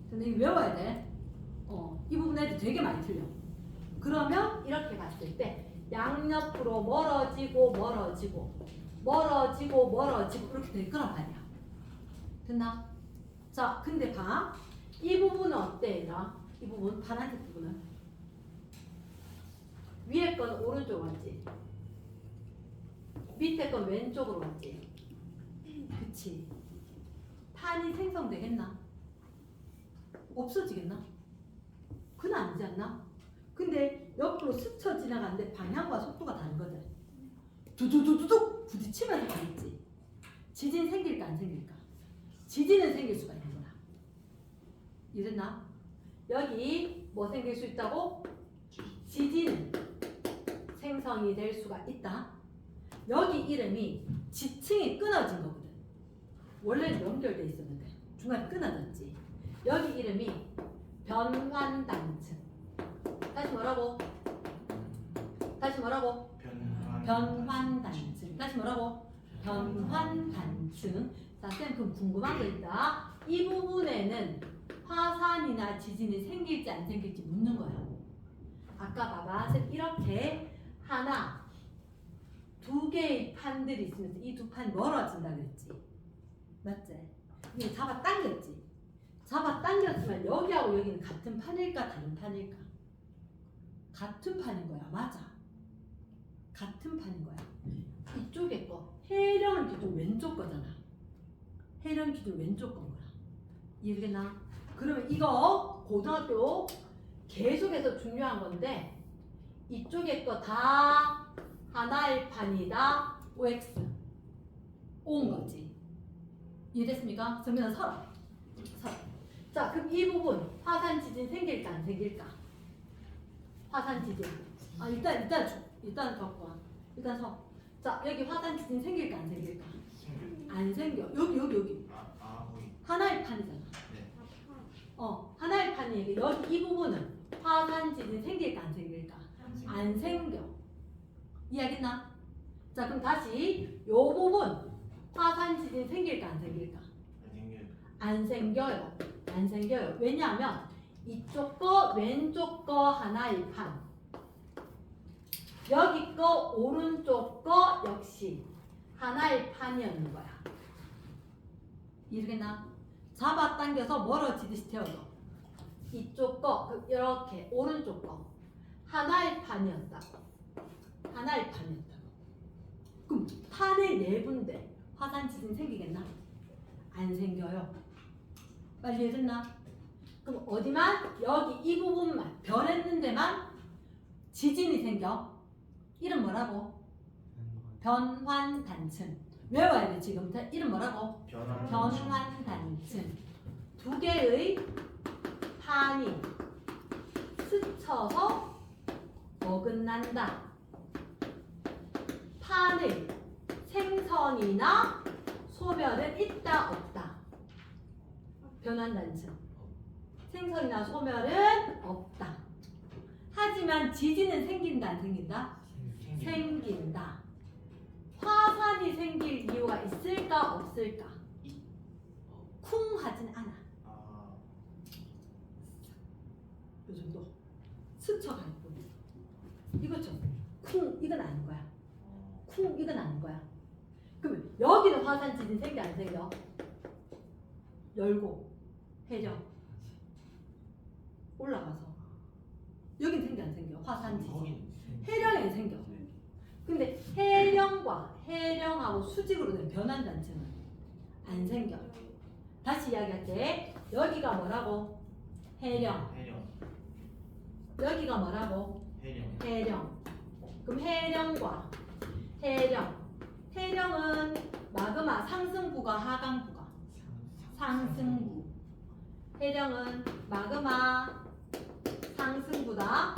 근데 이거 외워야 돼. 이 부분에도 되게 많이 틀려. 그러면 이렇게 봤을 때 양옆으로 멀어지고 이렇게 될 거란 말이야. 됐나? 자, 근데 봐. 이 부분은 어때, 얘들아? 이 부분, 파란색 부분은 위에 건 오른쪽 왔지? 밑에 건 왼쪽으로 왔지? 그치? 판이 생성되겠나? 없어지겠나? 그건 아니지 않나? 근데 옆으로 스쳐 지나가는데 방향과 속도가 다른 거든. 두두두두둑 부딪히면서 가겠지. 지진 생길까 안 생길까? 지진은 생길 수가 있는 거야. 이랬나? 여기 뭐 생길 수 있다고? 지진은 생성이 될 수가 있다. 여기 이름이 지층이 끊어진 거거든. 원래는 연결돼 있었는데 중간에 끊어졌지. 여기 이름이 변환단층. 다시 뭐라고? 변환단층. 다시 뭐라고? 변환단층. 자, 쌤 그럼 궁금한 거 있다. 이 부분에는 화산이나 지진이 생길지 안 생길지 묻는 거야. 아까 봐봐. 쌤 이렇게 하나, 두 개의 판들이 있으면서 이 두 판이 멀어진다 그랬지. 맞지? 이거 잡아 당겼지. 잡아 당겼지만 여기하고 여기는 같은 판일까 다른 판일까? 같은 판인 거야. 맞아. 같은 판인 거야. 이쪽에 거 해령 기준 왼쪽 거잖아. 해령 기준 왼쪽 건 거야. 이해되겠나? 그러면 이거 고등학교 계속해서 중요한 건데 이쪽에 거 다 하나의 판이다. OX 온 거지. 이해됐습니까? 정면은 서라. 자, 그럼 이 부분 화산 지진 생길까 안 생길까? 화산 지진. 일단 갖고 와. 일단 서. 자, 여기 화산 지진 생길까 안 생길까? 안 생겨. 여기. 하나의 판이잖아. 네. 하나의 판이에요. 여기 이 부분은 화산 지진 생길까 안 생길까? 안 생겨. 이해하겠나? 자, 그럼 다시 요 부분 화산 지진 생길까 안 생길까? 안 생겨요. 안 생겨요. 왜냐하면 이쪽 거 왼쪽 거 하나의 판, 여기 거 오른쪽 거 역시 하나의 판이었는 거야. 이해되겠나? 잡아당겨서 멀어지듯이 태워줘. 이쪽 거 이렇게 오른쪽 거 하나의 판이었다고. 하나의 판이었다고. 그럼 판의 내부인데 화산 지진 생기겠나? 안 생겨요. 빨리 이해됐나? 그럼 어디만? 여기 이 부분만 변했는 데만 지진이 생겨. 이름 뭐라고? 변환단층. 외워야 돼 지금부터. 이름 뭐라고? 변환단층. 두 개의 판이 스쳐서 어긋난다. 판의 생성이나 소멸은 있다 없다. 변환단층. 생성이나 소멸은 없다. 하지만 지진은 생긴다 안 생긴다? 생긴다. 화산이 생길 이유가 있을까 없을까? 쿵 하진 않아. 요 정도 스쳐갈 뿐. 이거죠. 쿵 이건 아닌 거야. 쿵 이건 아닌 거야. 그러면 여기는 화산 지진 생겨 안 생겨? 열고 해령 올라가서 여긴 생겨 안 생겨? 화산 지진. 해령에 생겨. 근데 해령하고 수직으로 된 변환단층은 안 생겨. 다시 이야기할게. 여기가 뭐라고? 해령. 여기가 뭐라고? 해령. 그럼 해령과 해령. 해령은 마그마 상승부가 하강부가? 상승부. 해령은 마그마 상승부다.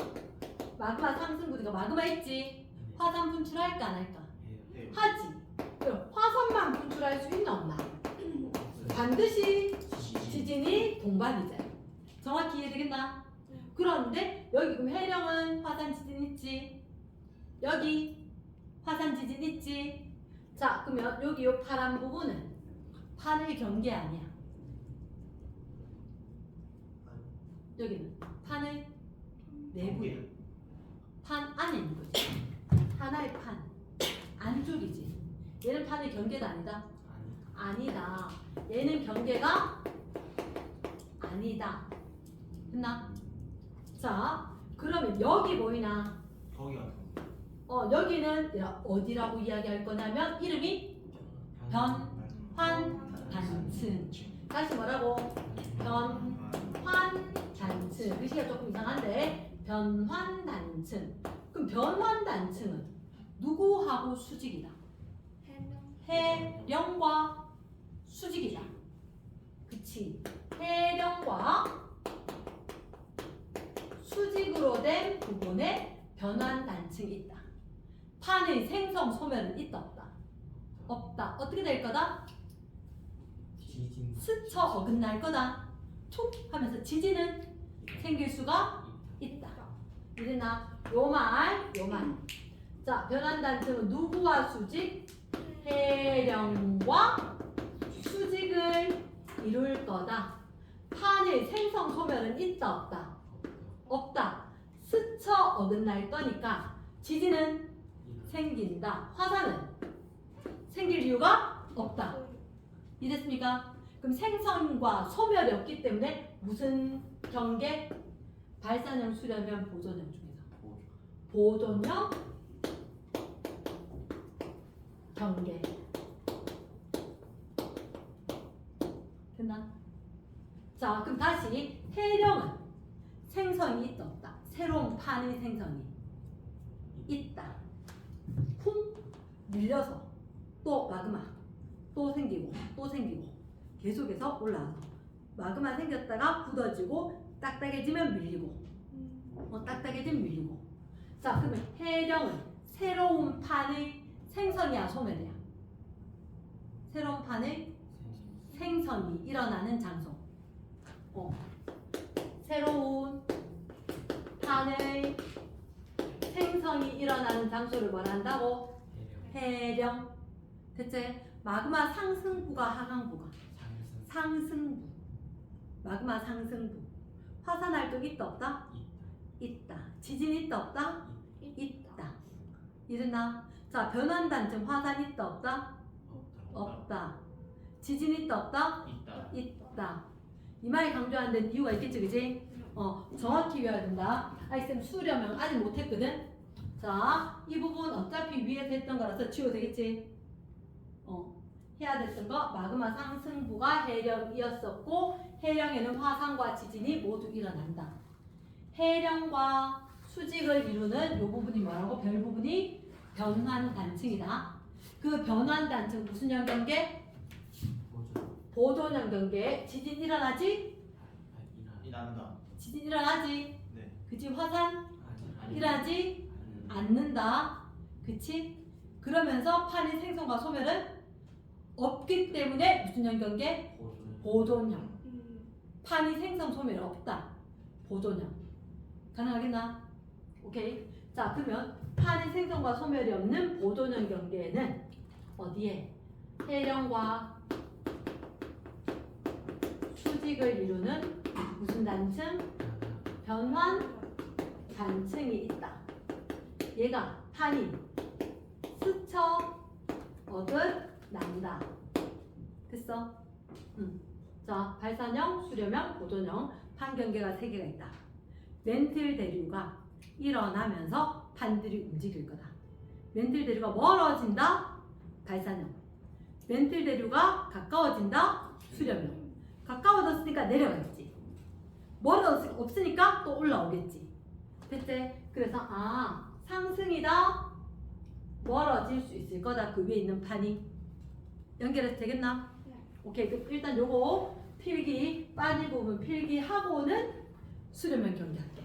마그마 상승부니까 마그마 있지? 화산 분출할까 안 할까? 해요. 하지. 그럼 화산만 분출할 수 있나 없나? 반드시 지진이 동반이죠. 정확히 이해되겠나? 그런데 여기 그럼 해령은 화산 지진 있지? 여기 화산 지진 있지? 자 그러면 여기 요 파란 부분은 판의 경계 아니야. 여기는 판의 내부야. 판 안에 있는 거지. 하나의 판 안쪽이지. 얘는 판의 경계가 아니다. 아니다. 얘는 경계가 아니다. 됐나? 자, 그러면 여기 보이나? 거기 같은 여기는 어디라고 이야기할 거냐면 이름이 변환단층. 다시 뭐라고? 변환단층. 글씨가 조금 이상한데 변환단층. 그럼 변환단층은 누구하고 수직이다? 해령과 수직이다. 그치? 해령과 수직으로 된 부분에 변환단층이 있다. 판의 생성 소멸은 있다 없다? 없다. 어떻게 될 거다? 지진 스쳐 어긋날 거다. 툭 하면서 지진은 생길 수가 있다. 이제나 요말. 자, 변환단층은 누구와 수직? 해령과 수직을 이룰 거다. 판의 생성 소멸은 있다 없다? 없다. 스쳐 어긋날 거니까 지진은 생긴다. 화산은 생길 이유가 없다. 이해됐습니까? 그럼 생성과 소멸이 없기 때문에 무슨 경계? 발산형, 수렴형, 보존형 중에서 보존형 경계. 됐나? 자, 그럼 다시 해령은 생성이 있다 없다? 새로운 판의 생성이 있다. 쿵 밀려서 또 마그마 또 생기고 계속해서 올라와서 마그마 생겼다가 굳어지고 딱딱해지면 밀리고 딱딱해지면 밀리고. 자 그러면 해령은 새로운 판의 생성이야 소멸이야? 새로운 판의 생성이 일어나는 장소. 새로운 판의 생성이 일어나는 장소를 뭐라 한다고? 해령. 대체 마그마 상승부가 하강부가? 상승부. 마그마 상승부. 화산 활동 있다 없다? 있다. 지진 있다 없다? 있다. 이랬나? 자, 변환단층 화산 있다 없다? 없다. 지진 있다 없다? 있다. 이 말이 강조하는 데는 이유가 있겠지, 그지? 정확히 외워야 된다. 쌤 수렴형 아직 못했거든? 자, 이 부분 어차피 위에서 했던 거라서 지워도 되겠지? 해야 됐던 거 마그마 상승부가 해령이었었고 해령에는 화산과 지진이 모두 일어난다. 해령과 수직을 이루는 이 부분이 뭐라고? 별 부분이 변환단층이다. 그 변환단층 무슨 형 경계? 보존형 경계. 지진 일어나지? 일어난다. 지진 일어나지? 네. 그치? 화산 일어나지? 않는다. 그치? 그러면서 판의 생성과 소멸은 없기 때문에 무슨 형 경계? 보존형. 판의 생성 소멸이 없다. 보존형. 가능하겠나? 오케이. 자 그러면 판의 생성과 소멸이 없는 보존형 경계에는 어디에? 해령과 수직을 이루는 무슨 단층? 변환 단층이 있다. 얘가 판이 스쳐 어긋난다. 됐어? 자, 발산형, 수렴형, 보존형 판 경계가 3개가 있다. 멘틀 대류가 일어나면서 판들이 움직일 거다. 멘틀 대류가 멀어진다. 발산형. 멘틀 대류가 가까워진다. 수렴형. 가까워졌으니까 내려가겠지. 없으니까 또 올라오겠지. 됐지? 그래서 상승이다. 멀어질 수 있을 거다. 그 위에 있는 판이. 연결해서 되겠나? 오케이. 일단 요거 필기 빠진 부분 필기하고는 수렴형 경기할게.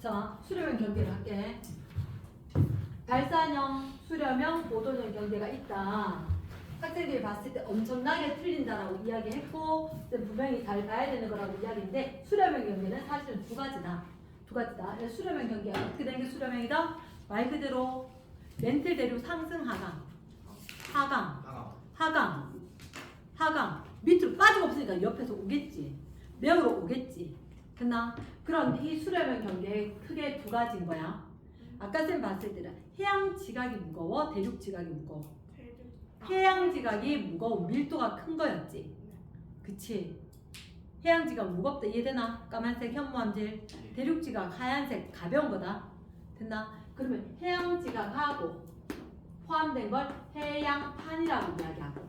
자, 수렴형 경기를 할게. 발산형, 수렴형, 보존형 경계가 있다. 학생들이 봤을 때 엄청나게 틀린다라고 이야기했고 분명히 잘 봐야 되는 거라고 이야기인데 수렴형 경계는 사실은 두 가지다. 수렴형 경계가 어떻게 된 게 수렴형이다? 말 그대로 멘틀 대륙 상승 하강, 하강 밑으로 빠지고 없으니까 옆에서 오겠지. 명으로 오겠지. 됐나? 그럼 이 수렴형 경계 크게 두 가지인 거야. 아까 쌤 봤을 때는 해양 지각이 무거워, 대륙 지각이 무거워. 해양 지각이 무거운 밀도가 큰 거였지. 그치? 해양 지각 무겁다 이해되나? 까만색 현무암질. 대륙 지각 하얀색 가벼운 거다. 됐나? 그러면 해양 지각하고 포함된 걸 해양판이라고 이야기하고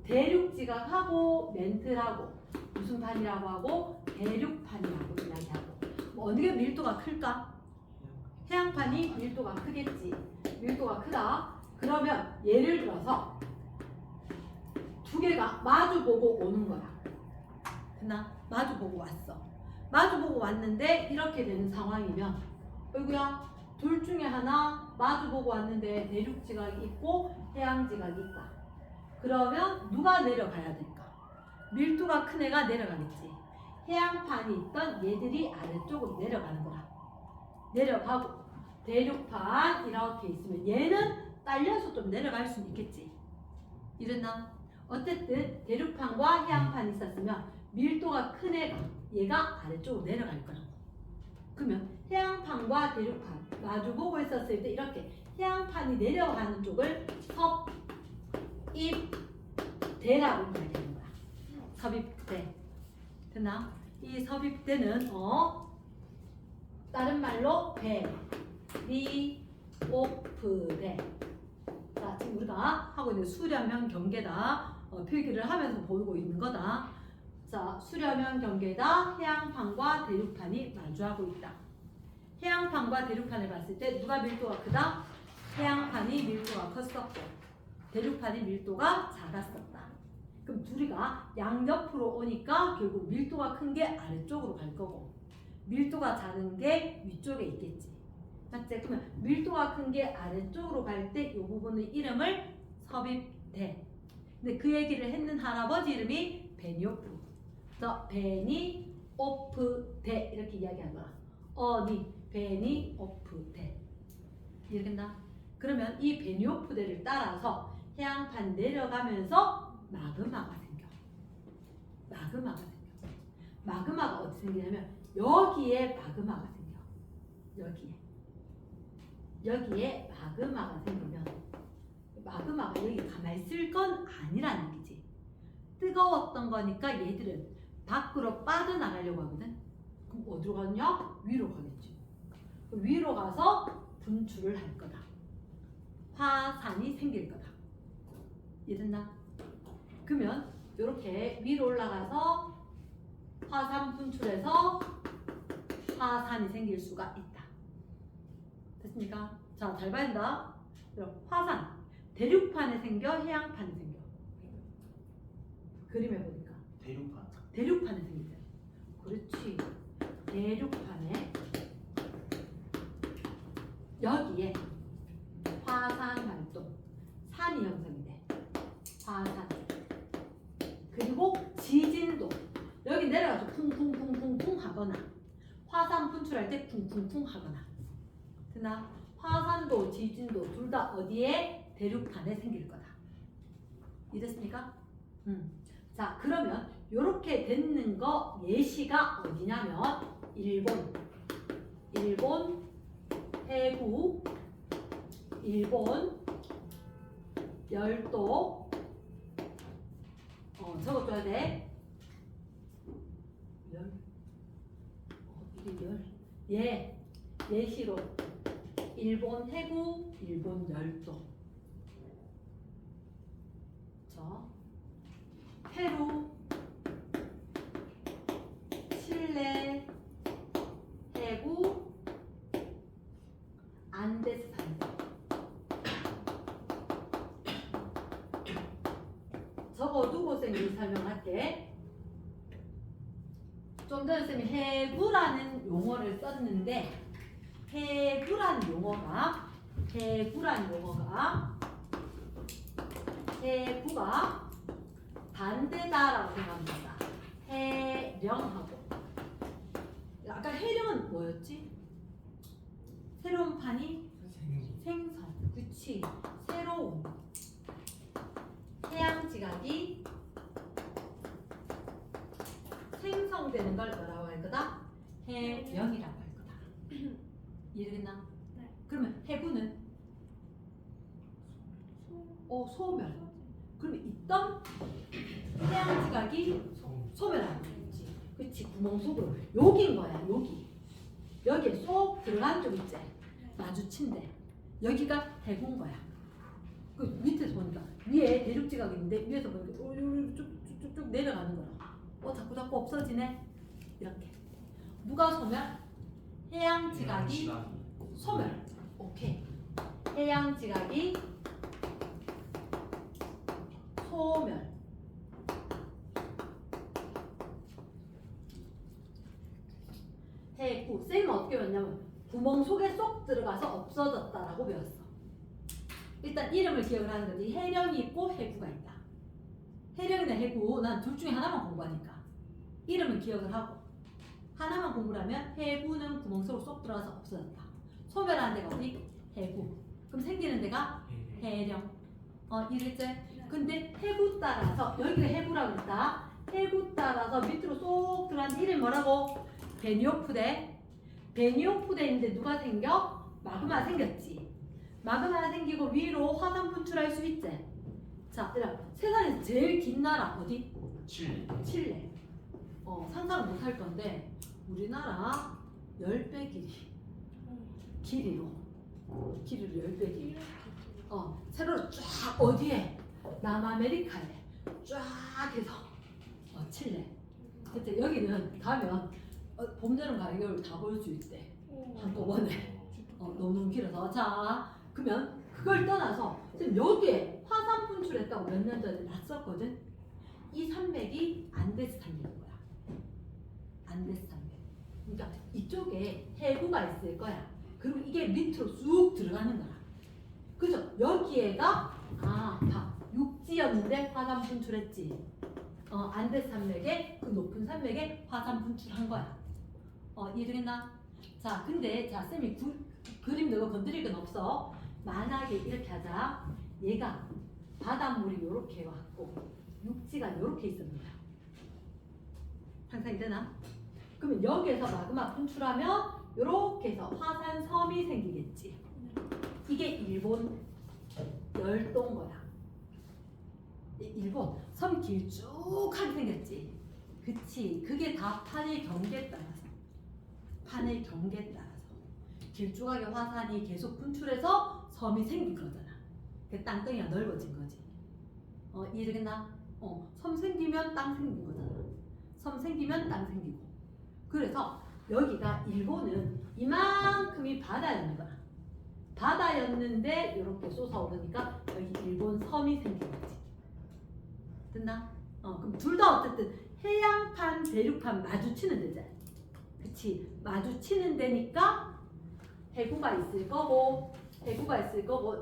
대륙 지각하고 멘틀하고 무슨 판이라고 하고 대륙판이라고 이야기하고 뭐 어느 게 밀도가 클까? 해양판이 밀도가 크겠지. 밀도가 크다. 그러면 예를 들어서 두 개가 마주보고 오는 거야. 됐나? 마주보고 왔어. 마주보고 왔는데 이렇게 되는 상황이면 어이구야 둘 중에 하나 마주보고 왔는데 대륙 지각이 있고 해양 지각이 있다. 그러면 누가 내려가야 될까? 밀도가 큰 애가 내려가겠지. 해양판이 있던 얘들이 아래쪽으로 내려가는 거라. 내려가고 대륙판 이렇게 있으면 얘는 딸려서 좀 내려갈 수는 있겠지. 이랬나? 어쨌든 대륙판과 해양판이 있었으면 밀도가 큰 애가 얘가 아래쪽으로 내려갈 거라고. 그러면 해양판과 대륙판 마주보고 있었을 때 이렇게 해양판이 내려가는 쪽을 섭입대라고 이야기하는 거야. 섭입대. 됐나? 이 섭입대는 다른 말로 배, 리, 오프대. 자, 지금 우리가 하고 있는 수렴형 경계다. 필기를 하면서 보고 있는 거다. 자, 수렴형 경계다. 해양판과 대륙판이 마주하고 있다. 해양판과 대륙판을 봤을 때 누가 밀도가 크다? 해양판이 밀도가 컸었고 대륙판이 밀도가 작았었다. 그럼 둘이가 양옆으로 오니까 결국 밀도가 큰 게 아래쪽으로 갈 거고 밀도가 작은 게 위쪽에 있겠지. 맞지? 그러면 밀도가 큰 게 아래쪽으로 갈 때 이 부분의 이름을 섭입대. 근데 그 얘기를 했는 할아버지 이름이 베니오프. 그래서 베니오프대 이렇게 이야기한 거야. 베니오프대. 이해됐나? 그러면 이 베니오프대를 따라서 해양판 내려가면서 마그마가 생겨. 마그마가 어디 생기냐면 여기에 마그마가 생겨. 여기에 마그마가 생기면 마그마가 여기 가만히 있을 건 아니라는 얘기지. 뜨거웠던 거니까 얘들은 밖으로 빠져나가려고 하거든. 그럼 어디로 가느냐? 위로 가겠지. 위로 가서 분출을 할 거다. 화산이 생길 거다. 이해됐나? 그러면 이렇게 위로 올라가서 화산 분출해서 화산이 생길 수가 있다. 됐습니까? 자, 잘 봐야 된다. 화산, 대륙판에 생겨, 해양판에 생겨. 그림에 보니까 대륙판에 생기죠. 그렇지. 대륙판에 여기에 화산 활동, 산이 형성이 돼. 화산. 그리고 지진도 여기 내려가서 쿵쿵쿵쿵쿵 하거나 화산 분출할 때 쿵쿵쿵 하거나. 그나 화산도 지진도 둘 다 어디에? 대륙판에 생길 거다. 이해됐습니까? 자, 그러면 이렇게 됐는 거 예시가 어디냐면 일본 해구, 일본 열도. 적어줘야 돼. 이게 예시로 일본 해구, 일본 열도. 자, 페루, 칠레, 해구, 안데스 반도. 적어두고 쌤이 설명할게. 좀 전에 쌤이 해구라는 용어를 썼는데 해구라는 용어가 반대다라고 생각합니다. 해령하고 아까 해령은 뭐였지? 새로운 판이 생성. 그치. 새로운 해양 지각이 생성되는 걸 뭐라고 할 거다? 해령이라고 할 거다. 이해되겠나? 네. 그러면 해구는 소멸. 그러면 있던 해양 지각이 소멸하는 거지. 그치. 구멍 속으로 여기인 거야. 여기에 쏙 들어간 쪽 있지. 마주친데 여기가 해구인 거야. 그 밑에서 보니까 위에 대륙 지각이 있는데 위에서 보니까 쭉쭉쭉 내려가는 거야. 자꾸 없어지네. 이렇게. 누가 소멸? 해양 지각이 소멸. 오케이. 해양 지각이 소멸. 해구. 쌤은 어떻게 배웠냐면 구멍 속에 쏙 들어가서 없어졌다라고 배웠어. 일단 이름을 기억을 하는 거지. 해령이 있고 해구가 있다. 해령이나 해구 난 둘 중에 하나만 공부하니까 이름을 기억을 하고 하나만 공부를 하면 해구는 구멍 속으로 쏙 들어가서 없어졌다. 소멸하는 데가 어디? 해구. 그럼 생기는 데가 해령. 이랬지? 근데 해구 따라서 여기가 해구라고 했다. 해구 따라서 밑으로 쏙 들어가는 이름이 뭐라고? 베니오프데. 베니오프데인데 누가 생겨? 마그마 생겼지. 마그마 생기고 위로 화산 분출할 수 있지. 자, 세상에서 제일 긴 나라 어디? 칠레. 상상 못할 건데 우리나라 10배 길이로 10배 길이. 세로로 쫙 어디에? 남아메리카에 쫙 해서 칠레. 그때 여기는 가면 봄, 여름, 가을 다 볼 수 있대. 한꺼번에. 너무 길어서. 자, 그러면 그걸 떠나서 지금 여기에 화산 분출했다고 몇 년 전에 났었거든. 이 산맥이 안데스 산맥인 거야. 안데스 산맥. 그러니까 이쪽에 해구가 있을 거야. 그리고 이게 밑으로 쑥 들어가는 거야. 그죠? 여기에가 육지였는데 화산 분출했지. 안데스 산맥에 그 높은 산맥에 화산 분출한 거야. 이해되겠나? 자, 근데 쌤이 그림 너가 건드릴 건 없어. 만약에 이렇게 하자. 얘가 바닷물이 이렇게 왔고 육지가 이렇게 있었는 거야. 상상이 되나? 그러면 여기에서 마그마 분출하면 이렇게 해서 화산섬이 생기겠지. 이게 일본 열도인 거야. 일본 섬 길쭉하게 생겼지. 그치. 그게 다 판의 경계에 따라서 길쭉하게 화산이 계속 분출해서 섬이 생긴 거잖아. 그 땅덩이가 넓어진 거지. 이해되겠나? 섬 생기면 땅 생긴 거잖아. 섬 생기면 땅 생기고. 그래서 여기가 일본은 이만큼이 바다였는 거야. 바다였는데 이렇게 솟아오르니까 여기 일본 섬이 생긴 거지. 됐나? 그럼 둘 다 어쨌든 해양판, 대륙판 마주치는 데잖아. 그치? 마주치는 데니까 해구가 있을 거고.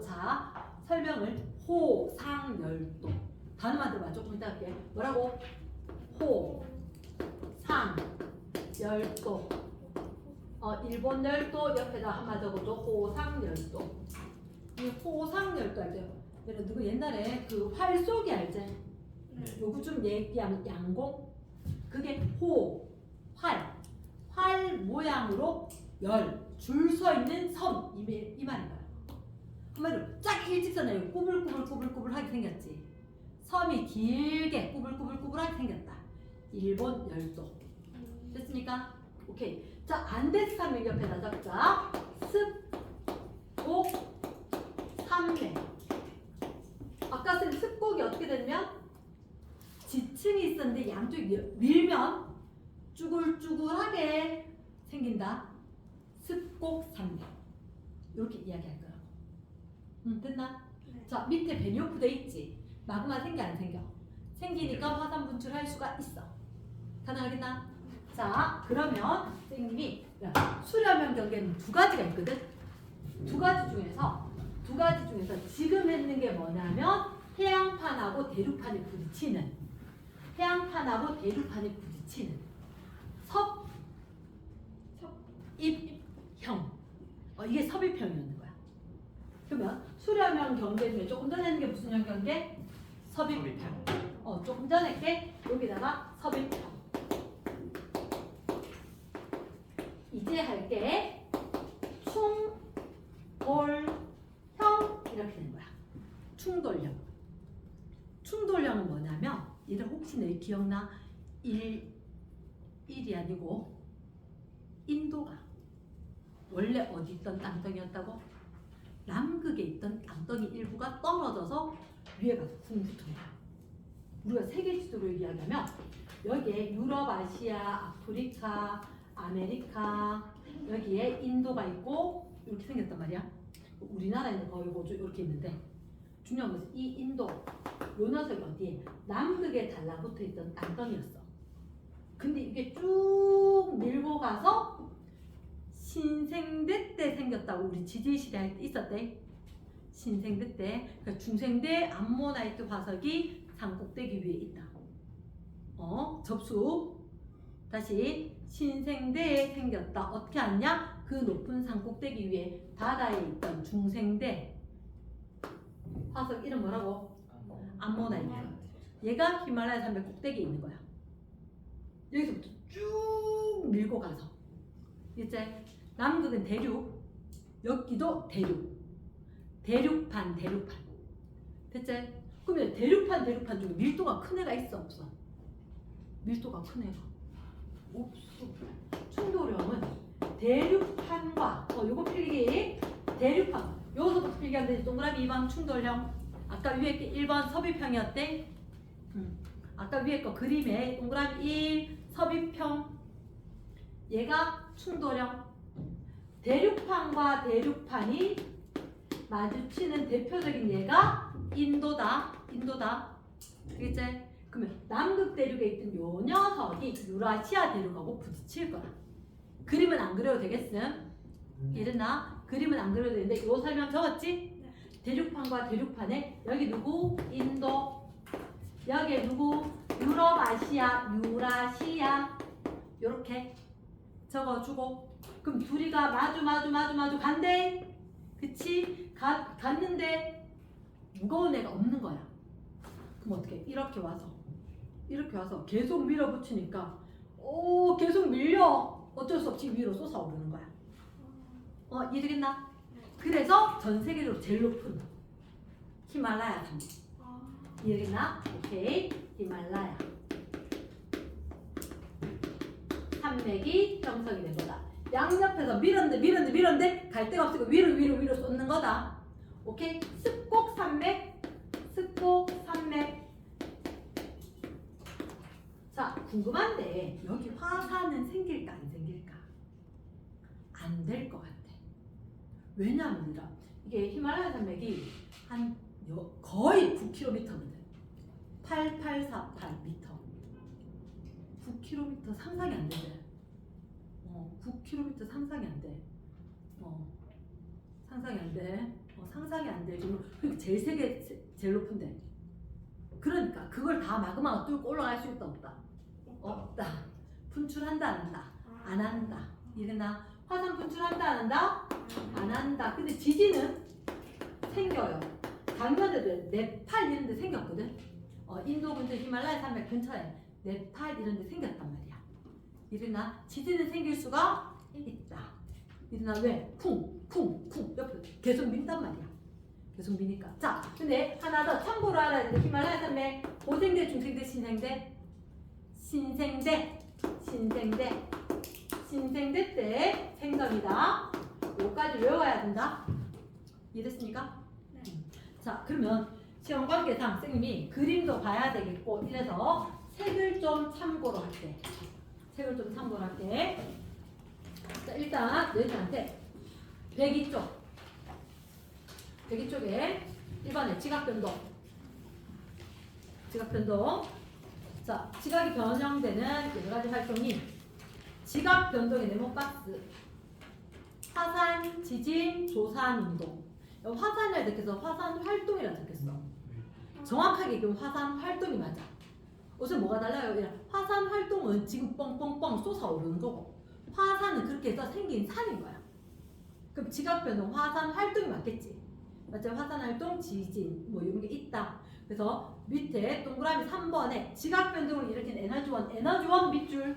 자, 설명을 호상열도. 단어만 들어봐. 조금 이따 할게. 뭐라고? 호상열도. 일본 열도 옆에다 하나 적어줘. 호상열도. 이 호상열도 알죠? 여러분 누구 옛날에 그 활쏘기 알지? 요거 좀 얘기하면 양공. 그게 활 모양으로 줄 서 있는 섬 이 말인가요? 한마디로 쫙 일직선에 꾸불꾸불하게 생겼지. 섬이 길게 꾸불꾸불하게 생겼다. 일본 열도. 됐습니까? 오케이. 자, 안데스 산맥 옆에다 적자. 습곡 산맥. 아까 쓴 습곡이 어떻게 되면 지층이 있었는데 양쪽이 밀면 쭈글쭈글하게 생긴다. 습곡 산맥. 이렇게 이야기할 거라고. 됐나? 네. 자, 밑에 베니오프데 있지. 마그마 생겨 안 생겨? 생기니까 화산 분출할 수가 있어. 가능하겠나? 자, 그러면 선생님이 수렴형 경계는 두 가지가 있거든. 두 가지 중에서 지금 했는 게 뭐냐면 해양판하고 대륙판이 부딪히는 섭입형. 이게 섭입형이었는 거야. 그러면 수렴형 경계 중에 조금 전에 했는 게 무슨 형 경계? 섭입형. 조금 전에 했게 여기다가 섭입형. 이제 할게 충돌형 이렇게 되는 거야. 충돌형은 뭐냐면 얘들 혹시 내 기억나? 일이 아니고 인도가 원래 어디 있던 땅덩이였다고? 남극에 있던 땅덩이 일부가 떨어져서 위에 가서 쿵 붙은 거야. 우리가 세계 지도로 이야기하면 여기에 유럽, 아시아, 아프리카, 아메리카, 여기에 인도가 있고 이렇게 생겼단 말이야. 우리나라에는 거의 호주 이렇게 있는데 중요한 것은 이 인도 요 녀석이 어디에 남극에 달라붙어 있던 땅덩이였어. 근데 이게 쭉 밀고 가서 신생대 때 생겼다고 우리 지질시대 할 때 있었대. 신생대 때. 그러니까 중생대 암모나이트 화석이 산꼭대기 위에 있다. 접수. 다시 신생대에 생겼다. 어떻게 알냐? 그 높은 산꼭대기 위에 바다에 있던 중생대 화석 이름 뭐라고? 암모나이트. 얘가 히말라야 산맥 꼭대기에 있는 거야. 여기서부터 쭉 밀고 가서 이제 남극은 대륙, 여기도 대륙판. 됐지? 그러면 대륙판 중에 밀도가 큰 애가 있어 없어? 밀도가 큰 애가 없어. 충돌형은 대륙판과 요거 필기 대륙판 요거부터 필기하면 되지. 동그라미 2번 충돌형. 아까 위에 게 1번 섭입형이었대. 아까 위에 거 그림에 동그라미 1 섭입형. 얘가 충돌형. 대륙판과 대륙판이 마주치는 대표적인 예가 인도다. 그겠지? 그러면 남극 대륙에 있던 요 녀석이 유라시아 대륙하고 부딪힐 거야. 그림은 안 그려도 되겠음? 이랬나? 그림은 안 그려도 되는데 요 설명 적었지? 대륙판과 대륙판에 여기 누구? 인도. 여기에 누구? 유럽, 아시아, 유라시아. 요렇게 적어주고 그럼 둘이가 마주 간대. 그치? 갔는데 무거운 애가 없는 거야. 그럼 어떻게? 이렇게 와서 계속 밀어붙이니까 계속 밀려. 어쩔 수 없이 위로 솟아오르는 거야. 이해되겠나? 그래서 전 세계적으로 제일 높은 히말라야 산맥. 이해되겠나? 오케이. 히말라야 산맥이 형성이 된 거다. 양옆에서 밀었는데 갈 데가 없으니까 위로 쏟는 거다. 오케이? 습곡 산맥. 자, 궁금한데 여기 화산은 생길까 안 생길까? 안 될 것 같아. 왜냐하면 이게 히말라야 산맥이 거의 9km거든. 8848m. 9km 상상이 안 되지. 9km 상상이 안 돼. 상상이 안 돼. 상상이 안 돼. 그리고 세계 제일 높은데. 그러니까 그걸 다 마그마가 뚫고 올라갈 수 있다 없다? 없다. 분출한다 안 한다? 안 한다. 이랬나? 화산 분출한다 안 한다? 안 한다. 근데 지진은 생겨요. 작년에도 네팔 이런 데 생겼거든. 인도 근처 히말라야 산맥 근처에 네팔 이런 데 생겼단 말이야. 이랬나? 지진은 생길 수가 있다. 이랬나? 왜? 쿵 옆으로 계속 민단 말이야. 계속 미니까. 자, 근데 하나 더 참고로 알아야 돼. 히말라야 산맥 고생대, 중생대, 신생대 때 생성이다. 요까지 외워야 된다. 이해됐습니까? 네. 자, 그러면 시험 관계상 선생님이 그림도 봐야 되겠고 이래서 색을 좀 참고로 할게. 자, 일단 너희들한테 102쪽에 1번에 지각변동 지각 변동. 자, 지각이 변형되는 여러 가지 활동이 지각 변동의 네모 박스. 화산, 지진, 조산, 운동. 여기 화산이라 적혀서 화산 활동이라 적혔어. 정확하게 그 화산 활동이 맞아. 무슨 뭐가 달라요? 화산 활동은 지금 뻥뻥뻥 솟아오르는 거고 화산은 그렇게 해서 생긴 산인 거야. 그럼 지각 변동 화산 활동이 맞겠지? 맞죠? 화산 활동, 지진 뭐 이런 게 있다. 그래서 밑에 동그라미 3번에 지각 변동을 일으킨 에너지원 밑줄.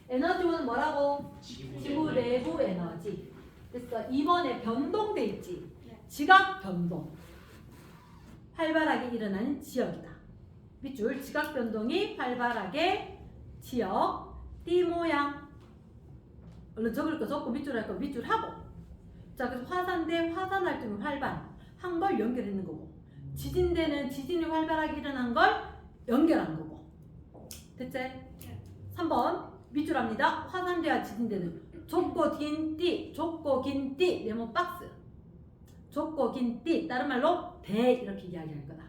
에너지원은 뭐라고? 지구 내부 에너지. 됐어. 2번에 변동돼 있지. 지각 변동. 활발하게 일어나는 지역이다. 밑줄. 지각 변동이 활발하게 지역. 띠 모양. 얼른 적을 거 적고 밑줄 할 거 밑줄 하고. 자, 그래서 화산대 화산 활동이 활발. 한 걸 연결했는 거고. 지진대는 지진이 활발하게 일어난 걸 연결한 거고. 됐지? 3번 밑줄 합니다. 화산대와 지진대는 좁고 긴 띠, 좁고 긴 띠, 네모 박스. 좁고 긴 띠, 다른 말로 대 이렇게 이야기할 거다.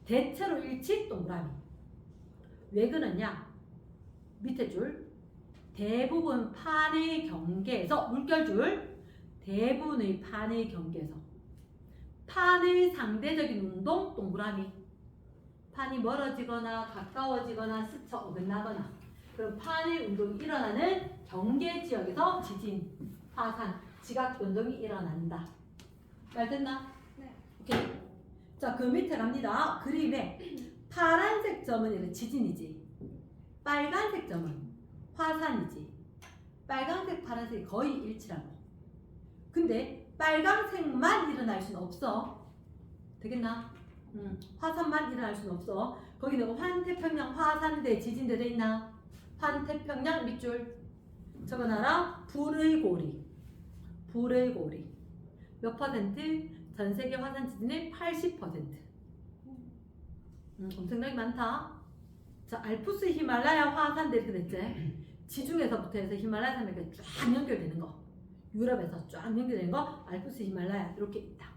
대체로 일치 동그라미. 왜 그러냐? 밑에 줄 대부분 판의 경계에서 물결줄 대부분의 판의 경계에서 판의 상대적인 운동 동그라미. 판이 멀어지거나 가까워지거나 스쳐 어긋나거나 그럼 판의 운동이 일어나는 경계 지역에서 지진, 화산, 지각 변동이 일어난다. 말 됐나? 네. 오케이. 자, 그 밑에 갑니다. 그림에 파란색 점은 지진이지. 빨간색 점은 화산이지. 빨간색, 파란색이 거의 일치라고. 근데 빨간색만 일어날 수는 없어. 되겠나? 화산만 일어날 수는 없어. 거기는 환태평양 화산대 지진대 돼 있나? 환태평양 밑줄 적어놔라. 불의 고리. 불의 고리. 몇 퍼센트? 전 세계 화산 지진의 80%. 엄청나게 많다. 자, 알프스 히말라야 화산대 이렇게 됐지. 지중해서부터 해서 히말라야 산맥까지 쫙 연결되는 거. 유럽에서 쫙 연결되는 거 알프스 히말라야 이렇게 있다.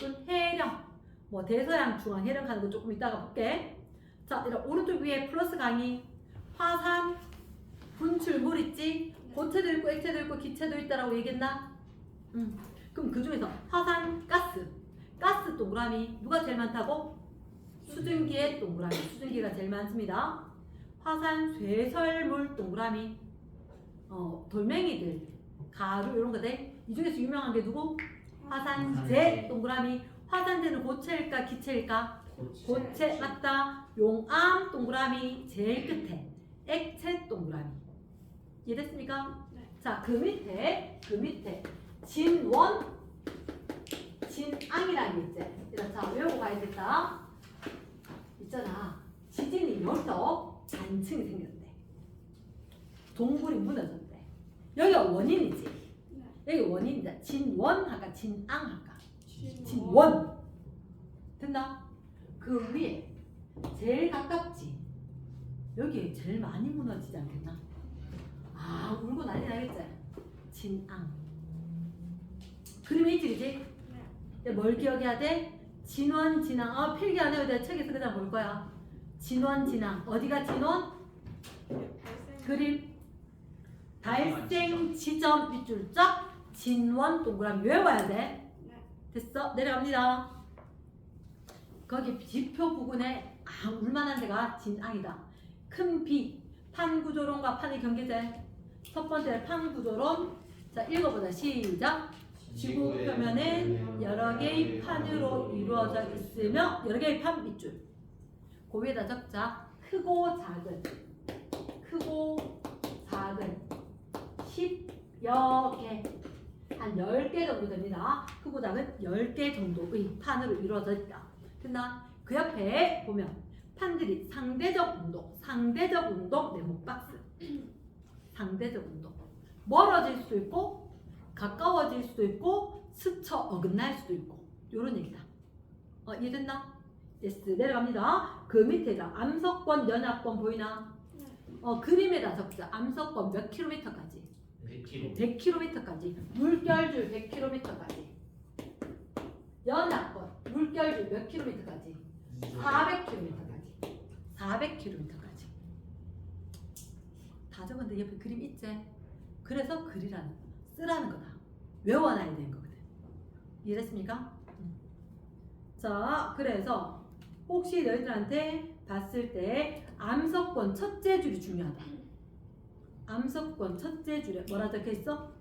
그럼 해령, 뭐 대서양 중앙 해령 가는 거 조금 이따가 볼게. 자, 이런 오른쪽 위에 플러스 강의, 화산, 분출 물 있지? 고체도 있고 액체도 있고 기체도 있다라고 얘기했나? 그럼 그 중에서 화산, 가스, 가스 동그라미 누가 제일 많다고? 수증기의 동그라미, 수증기가 제일 많습니다. 화산, 쇠설물 동그라미, 돌멩이들, 가루 이런 거들. 이 중에서 유명한 게 누구? 화산재 동그라미. 화산재는 고체일까 기체일까? 고체 맞다. 용암 동그라미 제일 끝에 액체 동그라미. 이해됐습니까? 네. 자, 그 밑에 진원, 진앙이라는 게 있지. 이런 자 외우고 가야겠다. 있잖아. 지진이 여기서 단층이 생겼대. 동굴이 무너졌대. 여기가 원인이지. 여기 원인이다. 진원 할까 진앙 할까? 진원. 됐나? 그 위에 제일 가깝지. 여기 제일 많이 무너지지 않겠나? 아, 울고 난리 나겠지. 진앙. 그림에 있지, 그지? 뭘 기억해야 돼? 진원, 진앙. 필기 안 해도 돼. 책에서 그냥 볼 거야. 진원, 진앙. 어디가 진원? 그림. 발생 지점 밑줄적 진원 동그라미 외워야 돼. 됐어? 내려갑니다. 거기 지표 부근에 울만한 데가 진앙이다. 큰 비, 판구조론과 판의 경계제. 첫 번째 판구조론. 자, 읽어보자. 시작. 지구 표면은 여러 개의 판으로 이루어져 있으며 여러 개의 판 밑줄. 그 위에다 적자. 크고 작은, 크고 작은 10여 개, 한 10개 정도 됩니다. 크고 작은 10개 정도의 판으로 이루어져 있다. 됐나? 그 옆에 보면 판들이 상대적 운동 네모 박스. 상대적 운동. 멀어질 수도 있고 가까워질 수도 있고 스쳐 어긋날 수도 있고 요런 얘기다. 이해됐나? 예스. 내려갑니다. 그 밑에다 암석권, 연합권 보이나? 그림에다 적자. 암석권 몇 킬로미터까지? 100km까지. 물결줄 100km까지. 연합권 물결줄 몇 킬로미터까지? 400km까지. 400km까지. 다 적었는데 옆에 그림 있지? 그래서 쓰라는 거다. 외워놔야 되는 거거든. 이해됐습니까? 자, 그래서 혹시 너희들한테 봤을 때 암석권 첫째 줄이 중요하다. 암석권 첫째 줄에 뭐라 적혀있어?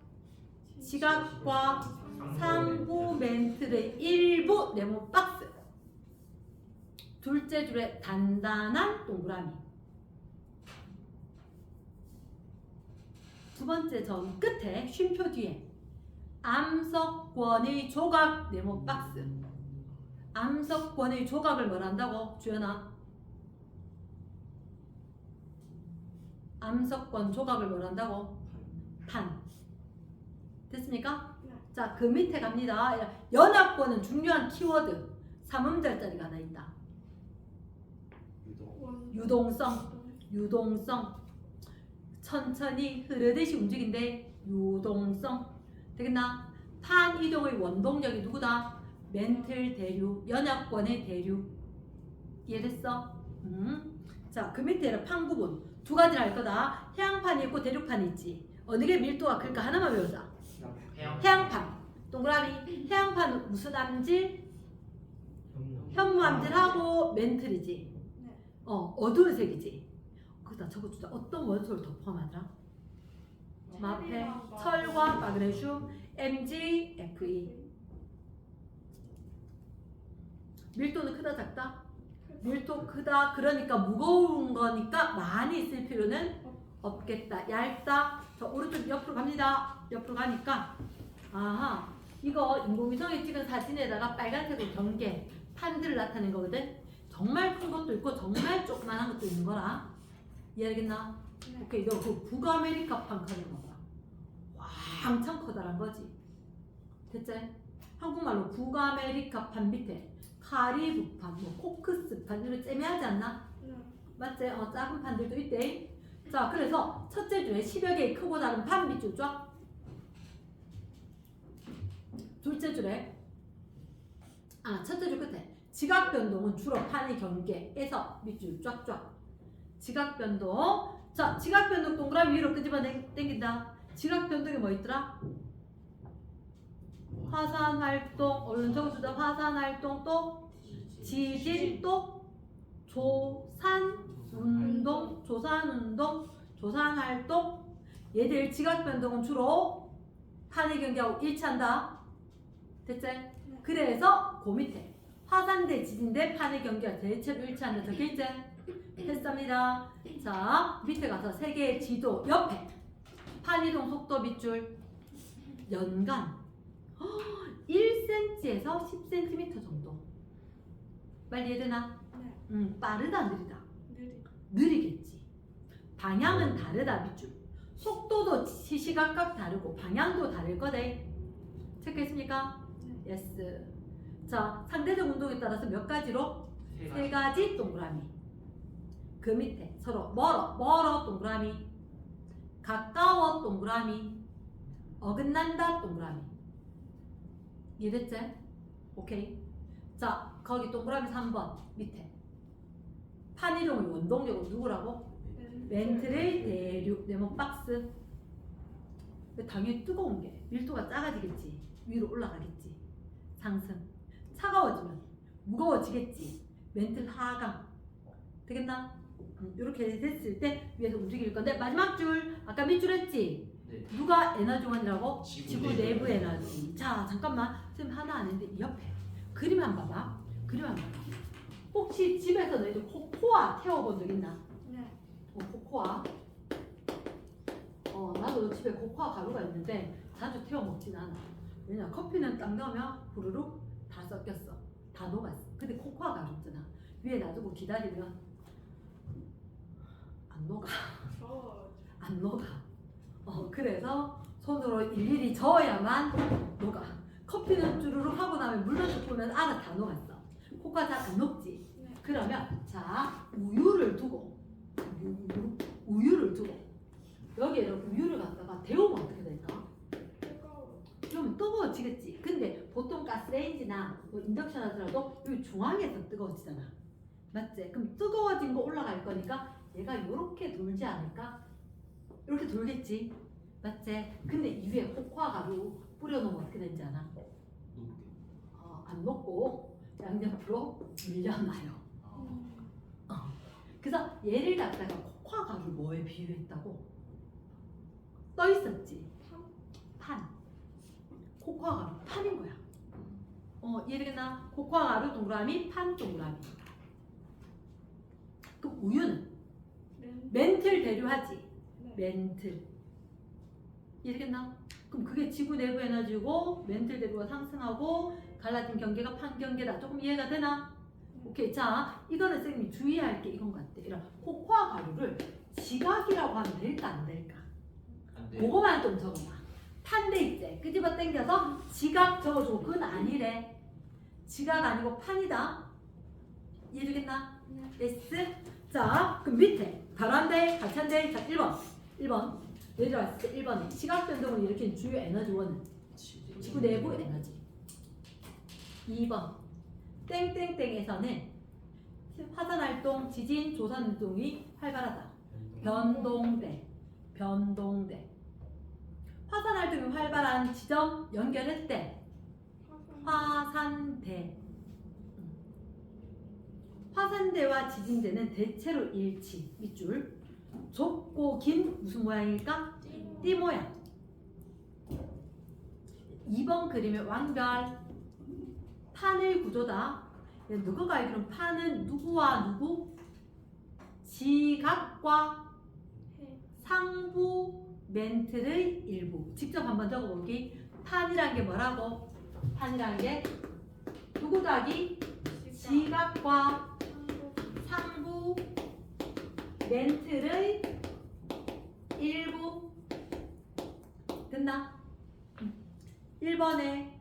지각과 상부멘틀의 일부 네모 박스. 둘째 줄에 단단한 동그라미. 두 번째 점 끝에 쉼표 뒤에 암석권의 조각 네모 박스. 암석권의 조각을 뭘 한다고? 주연아. 암석권 조각을 뭘 한다고? 판. 됐습니까? 네. 자, 그 밑에 갑니다. 연합권은 중요한 키워드. 3음절짜리가 하나 있다. 유동성. 천천히 흐르듯이 움직인데 유동성. 되겠나? 판 이동의 원동력이 누구다? 멘틀 대류, 연합권의 대류. 이해됐어? 자, 그 밑에 판 구분 두 가지를 할 거다. 해양판이 있고 대륙판이 있지. 어느 게 밀도가 클까? 하나만 외우자. 해양판. 동그라미. 해양판은 무슨 암질? 현무암질하고 멘틀이지. 어두운 색이지. 거기다 적어주자. 어떤 원소를 더 포함하더라? 마페, 철과 마그네슘, Mg, Fe. 밀도는 크다 작다? 밀도 크다. 그러니까 무거운 거니까 많이 있을 필요는 없겠다. 얇다. 저 오른쪽 옆으로 갑니다. 옆으로 가니까 아하, 이거 인공위성에 찍은 사진에다가 빨간색으로 경계 판들을 나타낸 거거든. 정말 큰 것도 있고 정말 조그만한 것도 있는 거라. 이해하겠나? 네. 오케이, 너 그 북아메리카판 카는 거봐. 왕창 커다란 거지. 됐지? 한국말로 북아메리카판 밑에 카리브판, 뭐 코크스판 이런 째매하지 않나? 맞지? 작은 판들도 있대. 자, 그래서 첫째 줄에 10여 개의 크고 다른 판 밑줄 쫙. 둘째 줄에 첫째 줄 끝에 지각 변동은 주로 판의 경계에서 밑줄 쫙쫙. 지각 변동. 자, 지각 변동 동그라미 위로 끄집어 당긴다. 지각 변동이 뭐 있더라? 화산 활동. 얼른 적어주자. 화산 활동 또 지진 또 조산 운동, 조산 활동. 얘들 지각 변동은 주로 판의 경계하고 일치한다. 됐지? 그래서 그 밑에 화산 대 지진 대 판의 경계가 대체로 일치한다. 적혀있지? 했습니다. 자, 밑에 가서 세 개의 지도 옆에 판 이동 속도 밑줄 연간 1cm에서 10cm 정도. 빨리 이해되나? 네. 빠르다 느리다? 느리겠지. 방향은 다르다 밑줄. 속도도 시시각각 다르고 방향도 다를 거대. 체크했습니까? 네. 예스. 자, 상대적 운동에 따라서 몇 가지로? 세 가지 동그라미. 그 밑에 서로 멀어 동그라미, 가까워 동그라미, 어긋난다 동그라미. 이해됐지? 오케이. 자, 거기 동그라미 3번 밑에 판 이동의 원동력은 누구라고? 멘틀의 대륙 네모 박스. 당연히 뜨거운 게 밀도가 작아지겠지. 위로 올라가겠지. 상승. 차가워지면 무거워지겠지. 멘틀 하강. 되겠나? 이렇게 됐을 때 위에서 움직일 건데 마지막 줄 아까 밑줄 했지? 네. 누가 에너지원이라고? 지구 내부 에너지. 자, 잠깐만. 지금 하나 안 했는데 옆에 그림 한번 봐봐. 혹시 집에서 너희들 코코아 태워본 적 있나? 네. 코코아. 나도 집에 코코아 가루가 있는데 자주 태워 먹진 않아. 왜냐? 커피는 딱 넣으면 후루룩 다 섞였어. 다 녹았어. 근데 코코아 가루 있잖아. 위에 놔두고 기다리면 안 녹아. 그래서 손으로 일일이 저어야만 녹아. 커피는 쭈루룩 하고 나면 물로 섞으면 알아 다 녹았어. 코코아 잘 안 녹지? 네. 그러면 자, 우유를 두고 여기에 우유를 갖다가 데우면 어떻게 될까? 그러면 뜨거워지겠지. 근데 보통 가스레인지나 뭐 인덕션 하더라도 여기 중앙에서 뜨거워지잖아. 맞지? 그럼 뜨거워진 거 올라갈 거니까 얘가 이렇게 돌지 않을까? 이렇게 돌겠지? 맞지? 근데 이 위에 코코아 가루 뿌려놓으면 어떻게 되는지 아나? 높게. 안 녹고 양옆으로 밀려나요. 그래서 얘를 갖다가 코코아 가루 뭐에 비유했다고? 떠 있었지? 판. 코코아 가루 판인 거야. 이해되겠나? 코코아 가루 동그라미, 판 동그라미. 그럼 우유는 멘틀 대류하지? 멘틀. 이해되겠나? 그럼 그게 지구 내부 에너지고 멘틀 대류가 상승하고 갈라진 경계가 판 경계다. 조금 이해가 되나? 오케이. 자, 이거는 선생님이 주의할 게 이건 것 같아. 이런 코코아 가루를 지각이라고 하면 될까 안 될까? 안 돼. 그거만 좀 적어봐. 판대 있지? 끄집어 당겨서 지각 적어주고 그건 아니래. 지각 아니고 판이다. 이해되겠나? S. 자, 그럼 밑에 바람대, 가찬대. 자, 1번 내려왔을 때 1번에 시각 변동을 일으키는 주요 에너지원은 지구 내부 에너지. 2번 땡땡땡에서는 화산 활동, 지진, 조선 운동이 활발하다. 변동대. 화산 활동이 활발한 지점 연결했대. 화산대. 화산대와 지진대는 대체로 일치. 밑줄. 좁고 긴 무슨 모양일까? 띠 모양. 2번 그림의 완별. 판의 구조다. 누구가 알기로는 판은 누구와 누구? 지각과 상부 멘틀의 일부. 직접 한번 적어볼게. 판이란 게 뭐라고? 판이란 게 누구 더하기? 지각과 상부 멘틀의 일부. 됐나? 1번에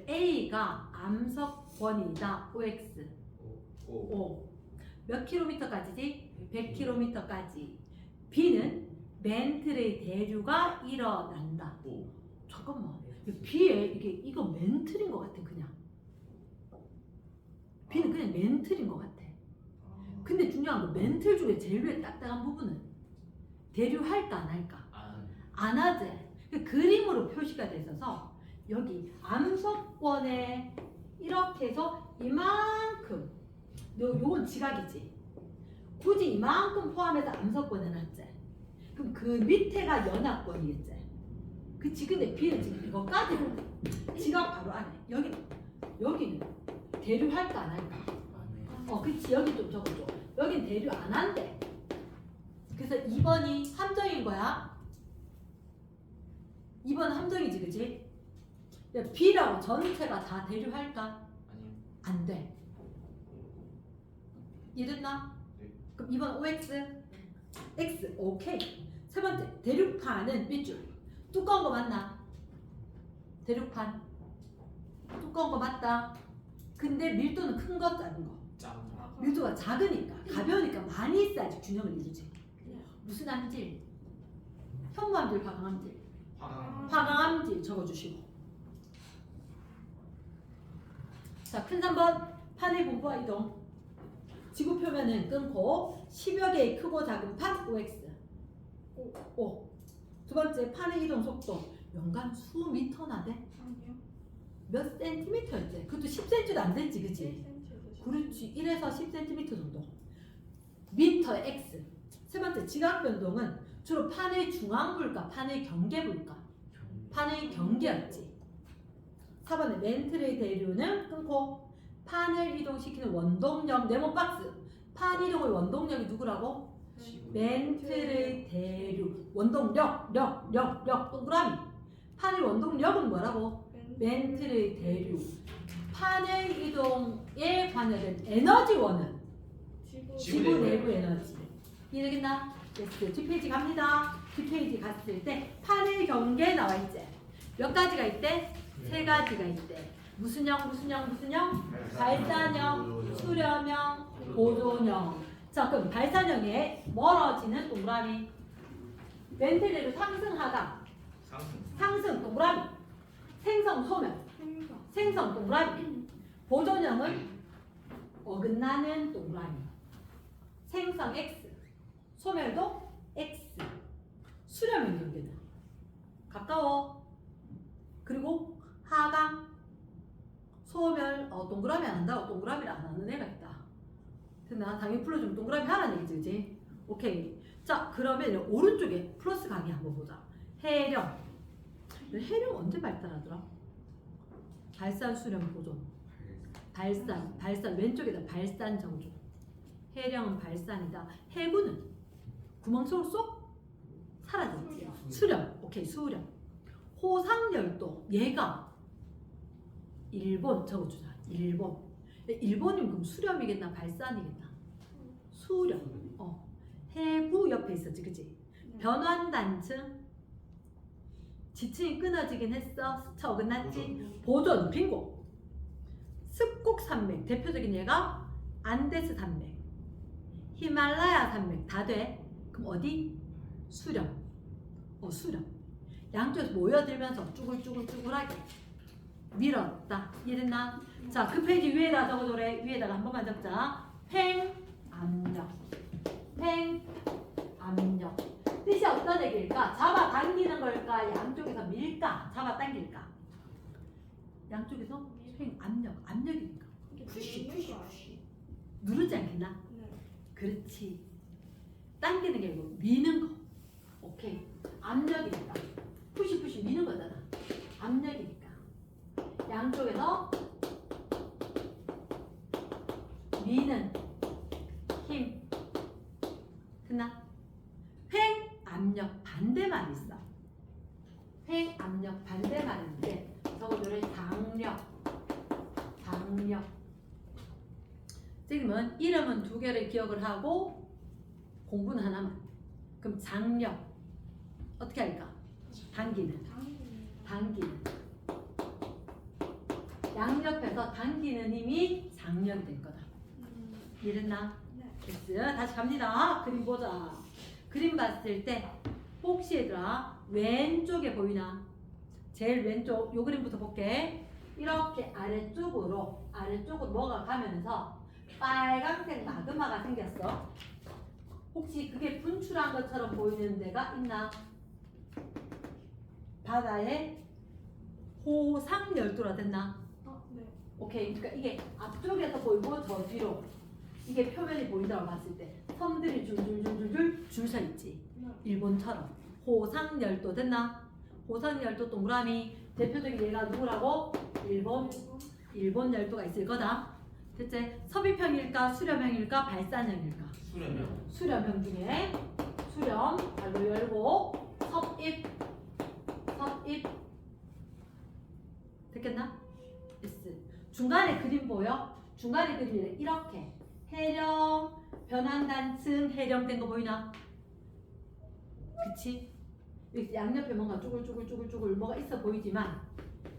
A가 암석권이다. OX. O. 몇 킬로미터까지지? 100킬로미터까지. B는 멘틀의 대류가 일어난다. 오. 잠깐만. B에 이거 멘틀인 것 같아 그냥. B는 그냥 멘틀인 것 같아. 근데 중요한 거 멘틀 중에 제일 위에 딱딱한 부분은 대류할까 안 할까? 안 하지. 그 그림으로 표시가 돼 있어서 여기 암석권에 이렇게 해서 이만큼 요건 지각이지. 굳이 이만큼 포함해서 암석권에 놨지. 그럼 그 밑에가 연합권이겠지. 그치. 근데 B는 지금 이거까지 지각 바로 안에. 여기는 대류할까 안 할까? 그치. 여기 좀 적어줘. 여긴 대류 안 한대. 그래서 2번이 함정인 거야. 2번 함정이지, 그치? B라고 전체가 다 대류할까? 아니요. 안 돼. 이해됐나? 네. 그럼 2번 OX? X. 오케이. 세 번째, 대륙판은 밑줄. 두꺼운 거 맞나? 대륙판. 두꺼운 거 맞다. 근데 밀도는 큰 거, 작은 거. 작은 거. 밀도가 작으니까, 가벼우니까 많이 있어야지 균형을 이루지. 무슨 암질? 현무암질, 화강암질. 화강암질 적어주시고. 자, 큰 3번 판의 분포와 이동. 지구 표면은 끊고 10여 개의 크고 작은 판 OX. O. 두 번째 판의 이동 속도. 연간 수미터나 돼? 몇 센티미터였지? 그것도 10cm도 안 되지, 그치? 그렇지. 1에서 10cm 정도. 미터 X. 세 번째 지각 변동은 주로 판의 중앙부일까? 판의 경계부일까? 판의 경계였지. 4번에 멘틀의 대류는 끊고 판을 이동시키는 원동력. 네모 박스. 판 이동의 원동력이 누구라고? 멘틀의 대류. 원동력. 력. 동그라미. 판의 원동력은 뭐라고? 멘틀의 대류. 판의 이동에 관여된 에너지원은 지구 내부 에너지. 이해되겠나? yes. 뒷페이지 갑니다. 뒷페이지 갔을 때 판의 경계 나와 있지. 몇 가지가 있대? 세 가지가 있대. 무슨 형? 발산형, 수렴형, 보존형. 자, 그럼 발산형에 멀어지는 동그라미. 멘틀대로 상승하다. 상승 동그라미. 생성 소멸. 생성 동그라미. 보존형은 어긋나는 동그라미. 생성 X, 소멸도 X. 수렴형 경계는 가까워. 그리고 하강, 소멸, 동그라미 안 한다고 동그라미를 안 하는 애가 있다. 됐나? 당연히 풀어주면 동그라미 하라는 얘기지, 그지? 오케이. 자, 그러면 오른쪽에 플러스 강의 한번 보자. 해령. 해령 언제 발달하더라? 발산, 수렴, 보존. 발산 왼쪽에다 발산 정조. 해령은 발산이다. 해구는 구멍 속으로 쏙 사라졌지. 수렴. 오케이, 수렴. 호상열도 얘가 일본 적어주자. 일본이면 그럼 수렴이겠나 발산이겠나? 수렴. 해구 옆에 있었지, 그치? 변환단층. 지층이 끊어지긴 했어. 스쳐 어긋났지. 보존 빙고. 습곡산맥 대표적인 예가 안데스 산맥, 히말라야 산맥 다 돼. 그럼 어디? 수렴. 수렴. 양쪽에서 모여들면서 쭈글쭈글쭈글하게 밀었다. 이해됐나? 자, 그 페이지 위에다 적어줘래. 위에다가 한 번만 적자. 팽압력. 팽압력. 뜻이 어떤 얘기일까? 잡아당기는 걸까? 양쪽에서 밀까? 잡아당길까? 양쪽에서 압력이니까. 푸시. 누르지 않겠나? 그렇지. 당기는 게 아니고 미는 거. 오케이. 압력이니까. 푸시 미는 거잖아. 압력이니까. 양쪽에서 미는 힘. 됐나? 횡압력 반대말이 있어. 횡압력 반대말인데 적어줘래. 당력. 지금은 이름은 두 개를 기억을 하고 공부는 하나만. 그럼 장력 어떻게 할까? 당기는. 양옆에서 당기는 힘이 장력이 될 거다. 이랬나? 됐어. 다시 갑니다. 그림 보자. 그림 봤을 때 혹시 얘들아 왼쪽에 보이나? 제일 왼쪽 요 그림부터 볼게. 이렇게 아래쪽으로 뭐가 가면서 빨간색 마그마가 생겼어. 혹시 그게 분출한 것처럼 보이는 데가 있나? 바다에 호상열도라 됐나? 오케이. 그러니까 이게 앞쪽에서 보이고 저 뒤로 이게 표면이 보인다고 봤을 때 섬들이 줄줄줄줄줄 줄 서 있지. 일본처럼 호상열도 됐나? 호상열도 동그라미 대표적인 예가 누구라고? 일본 열도가 있을 거다. 됐지? 섭입형일까? 수렴형일까? 발산형일까? 수렴형 중에 수렴 발로 열고 섭입 됐겠나? S. 중간에 그림 보여? 중간에 그림이 이렇게 해령 변환단층 해령된 거 보이나? 그치? 여기 양옆에 뭔가 쭈글쭈글 뭐가 있어 보이지만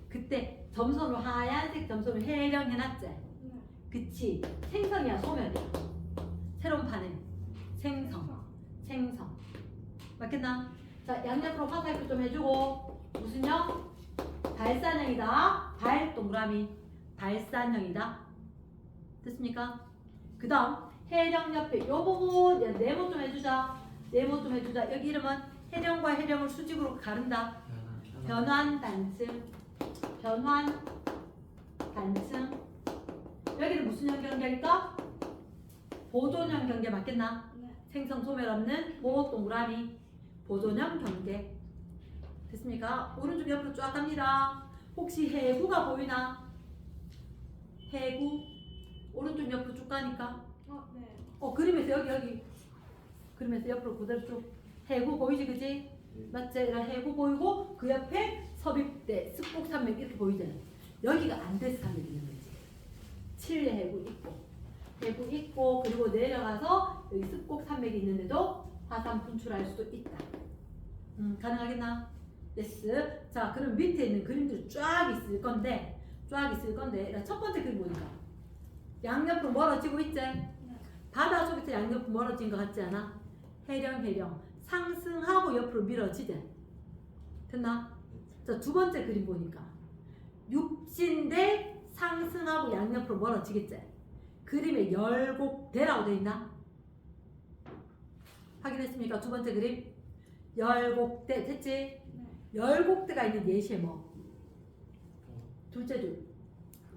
그때 점선으로 하얀색 점선으로 해령 해놨지? 그치? 생성이야 소멸이야? 새로운 판에 생성 맞겠나? 자, 양옆으로 화살표 좀 해주고 무슨형? 발산형이다. 발 동그라미 발산형이다. 됐습니까? 그 다음 해령 옆에 요 부분 네모 좀 해주자. 여기 이름은 해령과 해령을 수직으로 가른다. 변환단층 여기는 무슨 형 경계일까? 보존형 경계 맞겠나? 생성 소멸 없는 보 동그라미 보존형 경계. 됐습니까? 오른쪽 옆으로 쫙 갑니다. 혹시 해구가 보이나? 해구 오른쪽 옆으로 쭉 가니까 그림에서 여기 그림에서 옆으로 그대로 쭉 해구 보이지, 그지? 맞지? 해구 보이고 그 옆에 섭입대 습곡산맥 이렇게 보이잖아. 여기가 안데스 산맥이 있는 거지. 칠레 해구 있고 그리고 내려가서 여기 습곡산맥이 있는데도 화산 분출할 수도 있다. 가능하겠나? yes. 자, 그럼 밑에 있는 그림들이 쫙 있을 건데 첫 번째 그림 보니까 양옆으로 멀어지고 있지? 바다 속에서 양옆으로 멀어진 것 같지 않아? 해령 상승하고 옆으로 밀어지지? 됐나? 자, 두 번째 그림 보니까 육지인데 상승하고 양옆으로 멀어지겠지? 그림에 열곡대라고 돼 있나? 확인했습니까? 두 번째 그림 열곡대 됐지? 열곡대가 있는 예시에 뭐 둘째 줄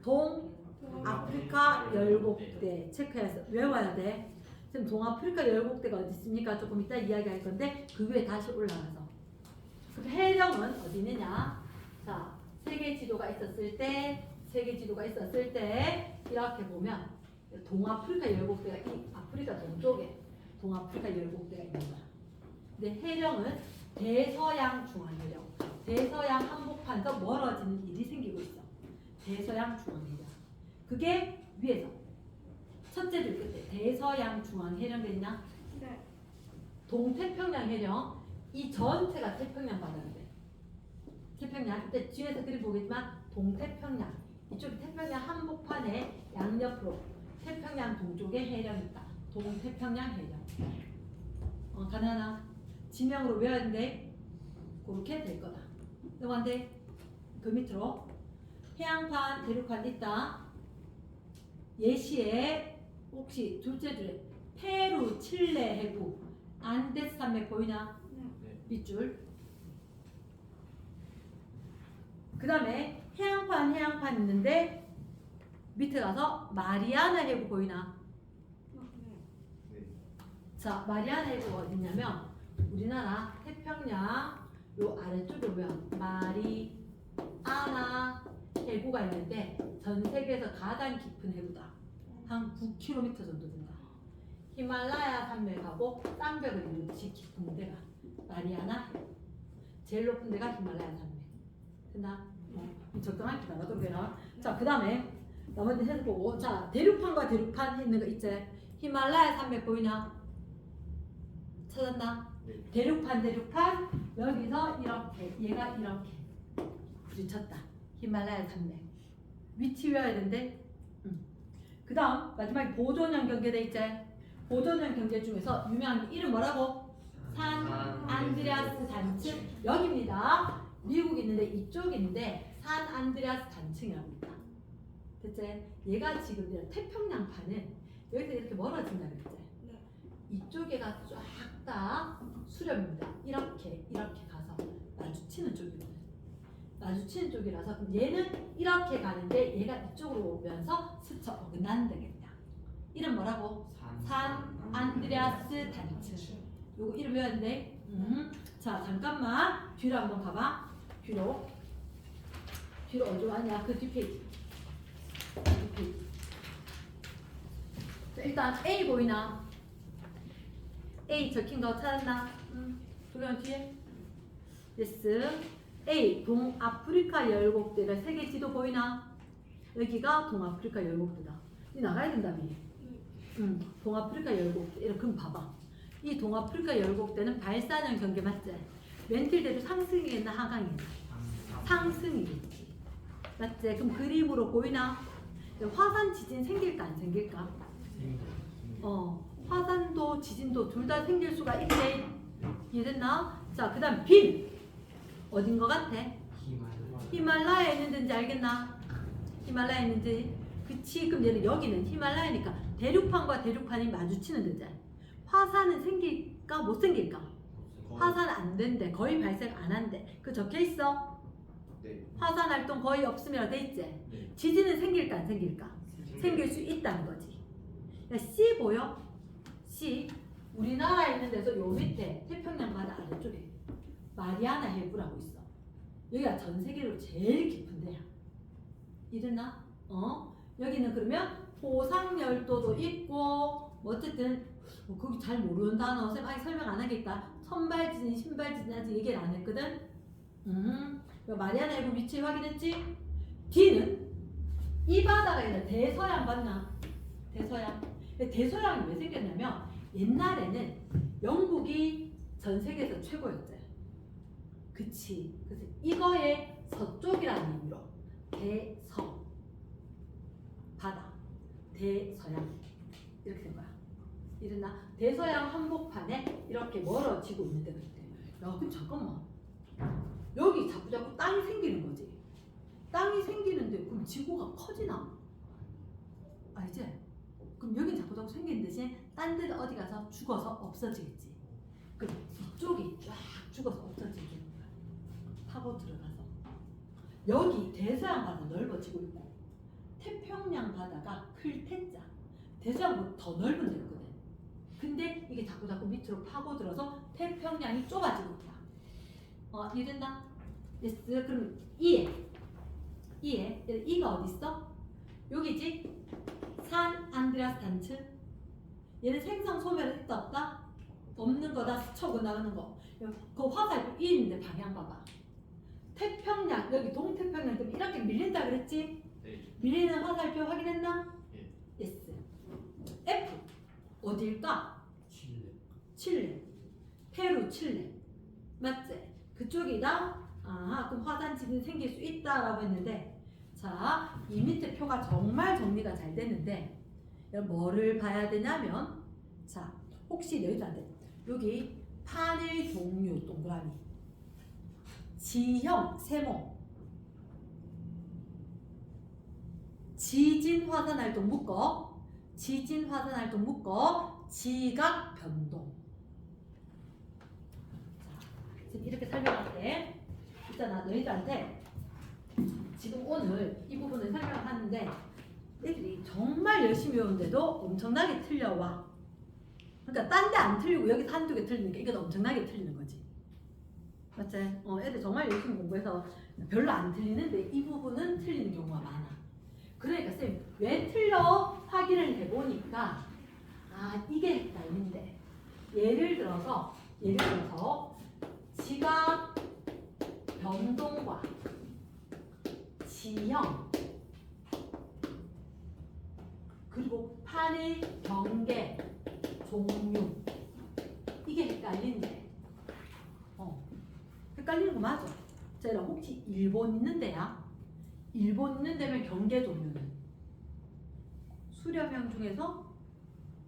동아프리카 열곡대 체크해서 외워야 돼. 지금 동아프리카 열곡대가 어디 있습니까? 조금 이따 이야기할 건데 그 위에 다시 올라가서 그럼 해령은 어디 있느냐? 자, 세계 지도가 있었을 때 이렇게 보면 동아프리카 열곡대가 이 아프리카 동쪽에 동아프리카 열곡대가 있는 거야. 근데 해령은 대서양 중앙해령, 대서양 한복판에서 멀어지는 일이 생기고 있어. 대서양 중앙해령. 그게 위에서 첫째 줄 끝에 대서양 중앙해령 되있나? 네. 동태평양 해령 이 전체가 태평양 바다인데 태평양 그때 뒤에서 그림 보겠지만 동태평양 이쪽이 태평양 한복판에 양옆으로 태평양 동쪽에 해령이 있다. 동태평양 해령. 가능하나? 지명으로 외워야 되는데 그렇게 될 거다. 영화인데 그 밑으로 해양판 대륙판 있다. 예시에 혹시 둘째 줄에 페루, 칠레 해구, 안데스 산맥 보이나? 네. 밑줄. 그 다음에 해양판 있는데 밑에 가서 마리아나 해구 보이나? 네. 자, 마리아나 해구가 어디냐면 우리나라 태평양 요 아래쪽에 보면 마리아나 해구가 있는데 전 세계에서 가장 깊은 해구다. 한 9km 정도 된다. 히말라야 산맥하고 쌍벽을 이루듯이 깊은 데가 마리아나 해구. 제일 높은 데가 히말라야 산맥. 됐나? 적당하게 나가도록 해라. 자, 그 다음에 나머지 해서 보고 자, 대륙판과 대륙판 있는 거 있지? 히말라야 산맥 보이냐? 찾았나? 네. 대륙판 여기서 이렇게 얘가 이렇게 부딪혔다. 히말라야 산맥 위치 외워야 되는데 그 다음 마지막에 보존형 경계대 있지? 보존형 경계 중에서 유명한 게 이름 뭐라고? 산 안드레아스 단층 여기입니다. 미국 있는데 이쪽인데 산 안드레아스 단층이라고 있다. 됐지? 얘가 지금 태평양판은 여기서 이렇게 멀어진다 그랬지? 네. 이쪽에가 쫙 다 수렴입니다. 이렇게 가서 마주치는 쪽이거든. 마주치는 쪽이라서 그럼 얘는 이렇게 가는데 얘가 이쪽으로 오면서 스쳐 어긋나는 데겠다. 이름 뭐라고? 산 안드레아스 단층. 요거 이름 외웠는데 자, 잠깐만 뒤로 한번 가봐. 뒤로 어디로 가냐? 그 뒷페이지. 자, 일단 A 보이나? A 적힌 거 찾았나? 그럼 뒤에 yes. A 동아프리카 열곡대가 세계 지도 보이나? 여기가 동아프리카 열곡대다. 이 나가야 된다며. 동아프리카 열곡대. 이렇게 봐봐. 이 동아프리카 열곡대는 발산형 경계 맞지? 멘틸대도 상승이겠나 하강이겠나? 상승이겠지. 맞지? 그럼 그림으로 보이나? 화산 지진 생길까 안 생길까? 화산도 지진도 둘 다 생길 수가 있대. 이해됐나? 자, 그 다음 빈 어딘 것 같아? 히말라야에 있는 데인지 알겠나? 히말라야에 있는지. 그치. 그럼 얘는 여기는 히말라야니까 대륙판과 대륙판이 마주치는 데지. 화산은 생길까 못 생길까? 화산 안 된대. 거의 발생 안 한대. 그 적혀 있어? 네. 화산 활동 거의 없음이라고 돼 있지? 네. 지진은 생길까 안 생길까? 생길 수 있다는 거지. 야, C 보여? C. 우리나라에 있는 데서 요 밑에 태평양 바다 아래쪽에 마리아나 해구라고 있어. 여기가 전 세계로 제일 깊은 데야. 이랬나? 여기는 그러면 포상열도도 있고 어쨌든 거기 잘 모르는 단어 쌤 아직 설명 안 하겠다. 선발지진, 신발지진 아직 얘기를 안 했거든. 마리아나 해구 위치 확인했지? D는 이 바다가 아니라 대서양 맞나? 대서양이 왜 생겼냐면 옛날에는 영국이 전 세계에서 최고였대. 그치. 그래서 이거의 서쪽이라는 의미로 대서 바다 대서양 이렇게 된 거야. 이랬나? 대서양 한복판에 이렇게 멀어지고 있는 데가 있대. 야, 그럼 잠깐만. 여기 자꾸 땅이 생기는 거지. 땅이 생기는데 그럼 지구가 커지나? 알지? 그럼 여긴 자꾸 생기는 대신 딴 데는 어디 가서 죽어서 없어지겠지. 그 뒤쪽이 쫙 죽어서 없어지는 거야. 파고 들어가서 여기 대서양 바다 넓어지고 있고 태평양 바다가 클 태자 대서양보다 더 넓은 데거든. 근데 이게 자꾸 밑으로 파고 들어서 태평양이 좁아지고 있다. 이해된다? 예스. 그럼 이가 어디 있어? 여기지? 산 안드레아스 단츠. 얘는 생성 소멸은 있다 없다? 없는 거다. 스쳐고 나가는 거. 그 화살표 이 있는데 방향 봐봐. 태평양 여기 동태평양 때문에 이렇게 밀린다 그랬지? 네. 밀리는 화살표 확인했나? 예. 예스. F 어딜까? 칠레. 페루 칠레. 맞지? 그쪽이다. 그럼 화산 지진이 생길 수 있다라고 했는데, 자, 이 밑에 표가 정말 정리가 잘 됐는데 뭐를 봐야 되냐면, 자, 혹시 내도 안 돼. 여기 판의 종류 동그라미, 지형 세모, 지진 화산 활동 묶어, 지진 화산 활동 묶어, 지각 변동. 자, 지금 이렇게 설명할게. 있잖아, 너희들한테 지금 오늘 이 부분을 설명을 하는데 애들이 정말 열심히 외우는데도 엄청나게 틀려와. 그러니까 딴 데 안 틀리고 여기 한두 개 틀리는 게 이건 엄청나게 틀리는 거지. 맞지? 애들 정말 열심히 공부해서 별로 안 틀리는데 이 부분은 틀리는 경우가 많아. 그러니까 쌤 왜 틀려 확인을 해보니까 이게 헷갈린데. 예를 들어서 지각 변동과 지형 그리고 판의 경계 종류 이게 헷갈리는데 헷갈리는 거 맞아. 자, 혹시 일본 있는 데야? 일본 있는 데면 경계 종류는 수렴형 중에서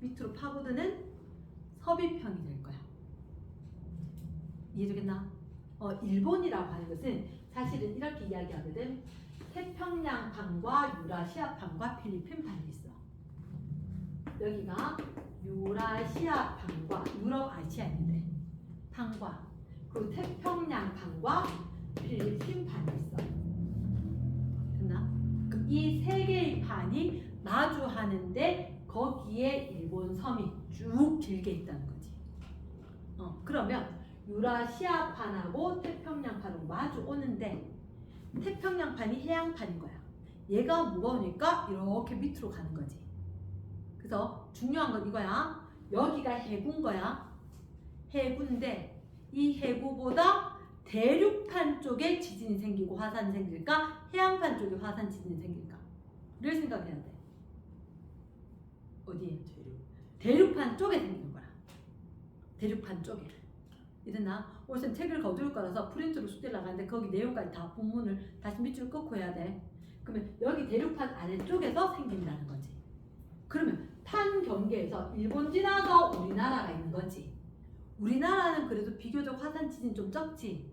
밑으로 파고드는 섭입형이 될 거야. 이해되겠나? 일본이라고 하는 것은 사실은 이렇게 이야기하거든. 태평양판과 유라시아판과 필리핀판이 있어. 여기가 유라시아판과 유럽 아시아 있는데 판과 그리고 태평양판과 필리핀판이 있어. 됐나? 그럼 이 세 개의 판이 마주하는데 거기에 일본 섬이 쭉 길게 있다는 거지. 그러면 유라시아판하고 태평양판하고 마주 오는데 태평양판이 해양판인 거야. 얘가 무거우니까 이렇게 밑으로 가는 거지. 그래서 중요한 건 이거야. 여기가 해구인 거야. 해구인데 이 해구보다 대륙판 쪽에 지진이 생기고 화산이 생길까? 해양판 쪽에 화산 지진이 생길까? 를 생각해야 돼. 어디에? 대륙판 쪽에 생기는 거야. 대륙판 쪽에. 이랬나? 오늘 책을 거둘 거라서 프린트로 숙제를 나가는데 거기 내용까지 다 본문을 다시 밑줄 긋고 해야 돼. 그러면 여기 대륙판 아래쪽에서 생긴다는 거지. 그러면 판 경계에서 일본 지나서 우리나라가 있는 거지. 우리나라는 그래도 비교적 화산 지진 좀 적지.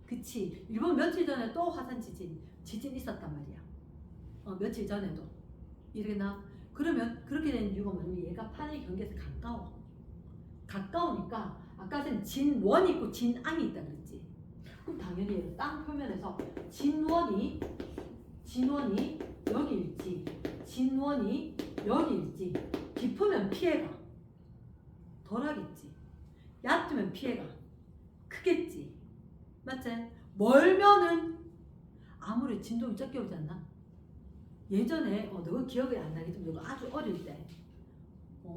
그치? 일본 며칠 전에 또 화산 지진 있었단 말이야. 며칠 전에도. 이랬나? 그러면 그렇게 된 이유가 뭐냐면 얘가 판의 경계에서 가까우니까 아까 전 진원이 있고 진앙이 있다 그랬지. 그럼 당연히 얘를 땅 표면에서 진원이 여기 있지, 진원이 여기 있지. 깊으면 피해가 덜하겠지. 얕으면 피해가 크겠지. 맞지? 멀면은 아무리 진동이 적게 오지 않나? 예전에 너가 기억이 안 나겠지만 너가 아주 어릴 때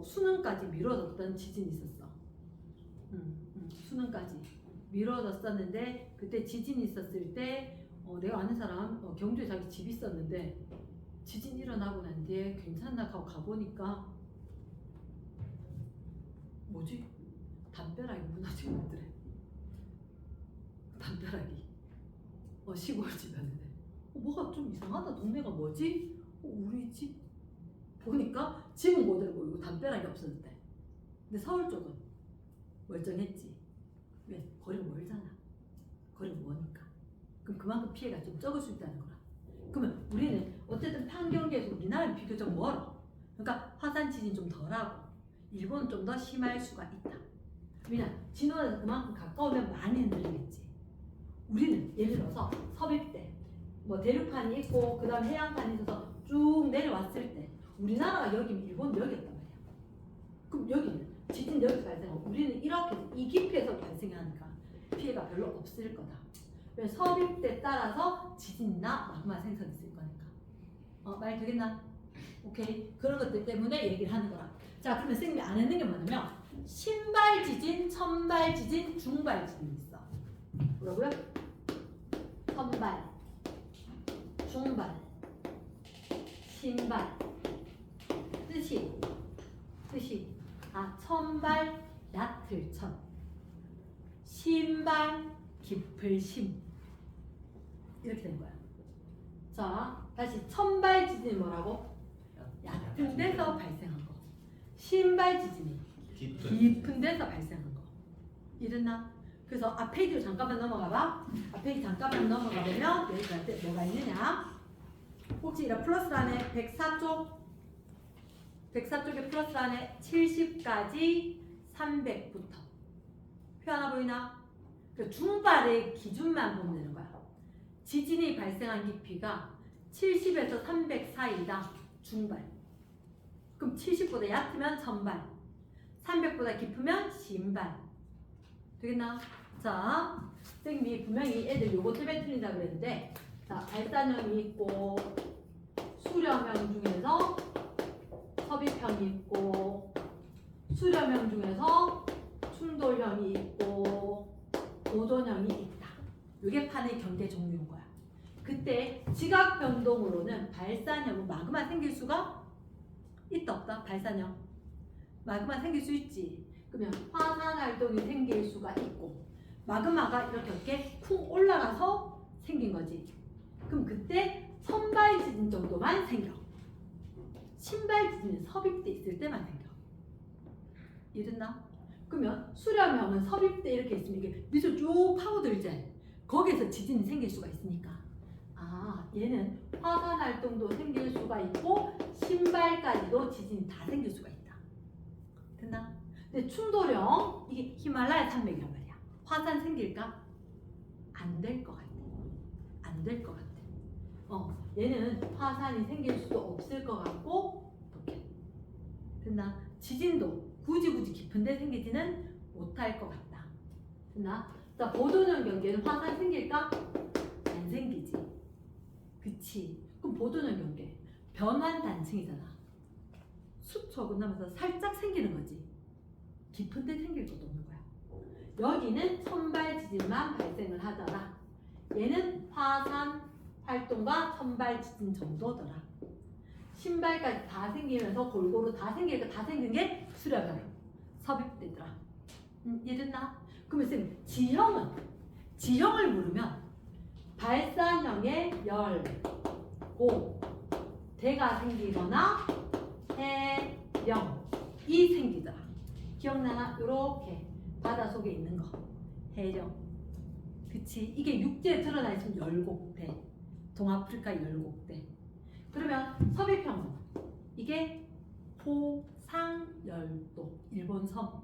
수능까지 미뤄졌던 지진이 있었어. 수능까지 미뤄졌었는데 그때 지진이 있었을 때 내가 아는 사람 경주에 자기 집 있었는데 지진 일어나고 난 뒤에 괜찮나 하고 가보니까 뭐지? 담벼락이 무너지고 있더래. 담벼락이 시골 집이었는데 뭐가 좀 이상하다. 동네가 뭐지? 우리 집 보니까 집은 그대로 보이고 담벼락이 없어졌대. 근데 서울 쪽은 멀쩡했지. 왜? 거리가 멀잖아. 거리가 머니까. 그럼 그만큼 피해가 좀 적을 수 있다는 거야. 그러면 우리는 어쨌든 판경계에서 우리나라는 비교적 멀어. 그러니까 화산 지진 좀 덜하고 일본은 좀 더 심할 수가 있다. 왜냐? 진원에서 그만큼 가까우면 많이 흔들리겠지. 우리는 예를 들어서 섭입대, 뭐 대륙판이 있고 그 다음 해양판이 있어서 쭉 내려왔을 때 우리나라가 여기면 일본 여기였단 말이야. 그럼 여기는 지진 여기서 발생하고 우리는 이렇게 이 깊이에서 발생하니까 피해가 별로 없을 거다. 왜 섭입대 따라서 지진이나 마그마 생성이 있을 거니까. 말 되겠나? 오케이. 그런 것들 때문에 얘기를 하는 거라. 자, 그러면 선생님이 안 했는 게 뭐냐면 신발 지진, 천발 지진, 중발 지진이 있어. 뭐라고요? 천발, 중발, 신발. 뜻이 천발 얕을 천, 신발 깊을 심. 이렇게 된 거야. 자, 다시 천발 지진이 뭐라고? 얕은 데서 발생한 거. 신발 지진이 깊은 데서 발생한 거. 이랬나? 그래서 앞 페이지로 잠깐만 넘어가봐. 앞 페이지 잠깐만 넘어가 보면 여기까지 뭐가 있느냐? 혹시 이런 플러스 안에 104쪽에 플러스 안에 70까지 300부터 표 하나 보이나? 그 중발의 기준만 보면 되는 거야. 지진이 발생한 깊이가 70에서 300 사이다. 중발. 그럼 70보다 얕으면 천발, 300보다 깊으면 신발. 되겠나? 자, 선생님이 분명히 애들 요거 때문에 틀린다 그랬는데, 자, 발산형이 있고 수렴형 중에서 섭입형이 있고 수렴형 중에서 충돌형이 있고 보존형이 있다. 이게 판의 경계 종류인 거야. 그때 지각 변동으로는 발산형은 마그마 생길 수가 있다 없다? 발산형 마그마 생길 수 있지. 그러면 화산 활동이 생길 수가 있고 마그마가 이렇게 쿵 올라가서 생긴 거지. 그럼 그때 선발 지진 정도만 생겨. 신발 지진은 섭입대 있을 때만 생겨. 이랬나? 그러면 수렴형은 섭입대 이렇게 있으면 이게 밑으로 쭉 파고들지. 거기에서 지진이 생길 수가 있으니까. 얘는 화산 활동도 생길 수가 있고 신발까지도 지진이 다 생길 수가 있다. 됐나? 근데 충돌형 이게 히말라야 산맥이란 말이야. 화산 생길까? 안 될 것 같아. 안 될 것 같아. 얘는 화산이 생길 수도 없을 것 같고 이렇게. 됐나? 지진도 굳이 깊은데 생기지는 못할 것 같다. 됐나? 자, 보존형 경계는 화산 생길까? 안 생기지. 그치? 그럼 보존형 경계 변환 단층이잖아. 수초 끝나면서 살짝 생기는 거지. 깊은데 생길 것도 없는 거야. 여기는 선발 지진만 발생을 하더라. 얘는 화산 활동과 선발 지진 정도더라. 신발까지 다 생기면서 골고루 다 생기니까 다 생긴 게 수렴형 섭입되더라. 이해됐나? 그러면 쌤 지형을 물으면 발산형의 열, 고, 대가 생기거나 해령이 생기더라. 기억나나? 요렇게 바다 속에 있는 거 해령. 그치? 이게 육지에 드러나 있으면 열곡대, 동아프리카 열곡대. 그러면 섭입형은 이게 포상열도, 일본 섬,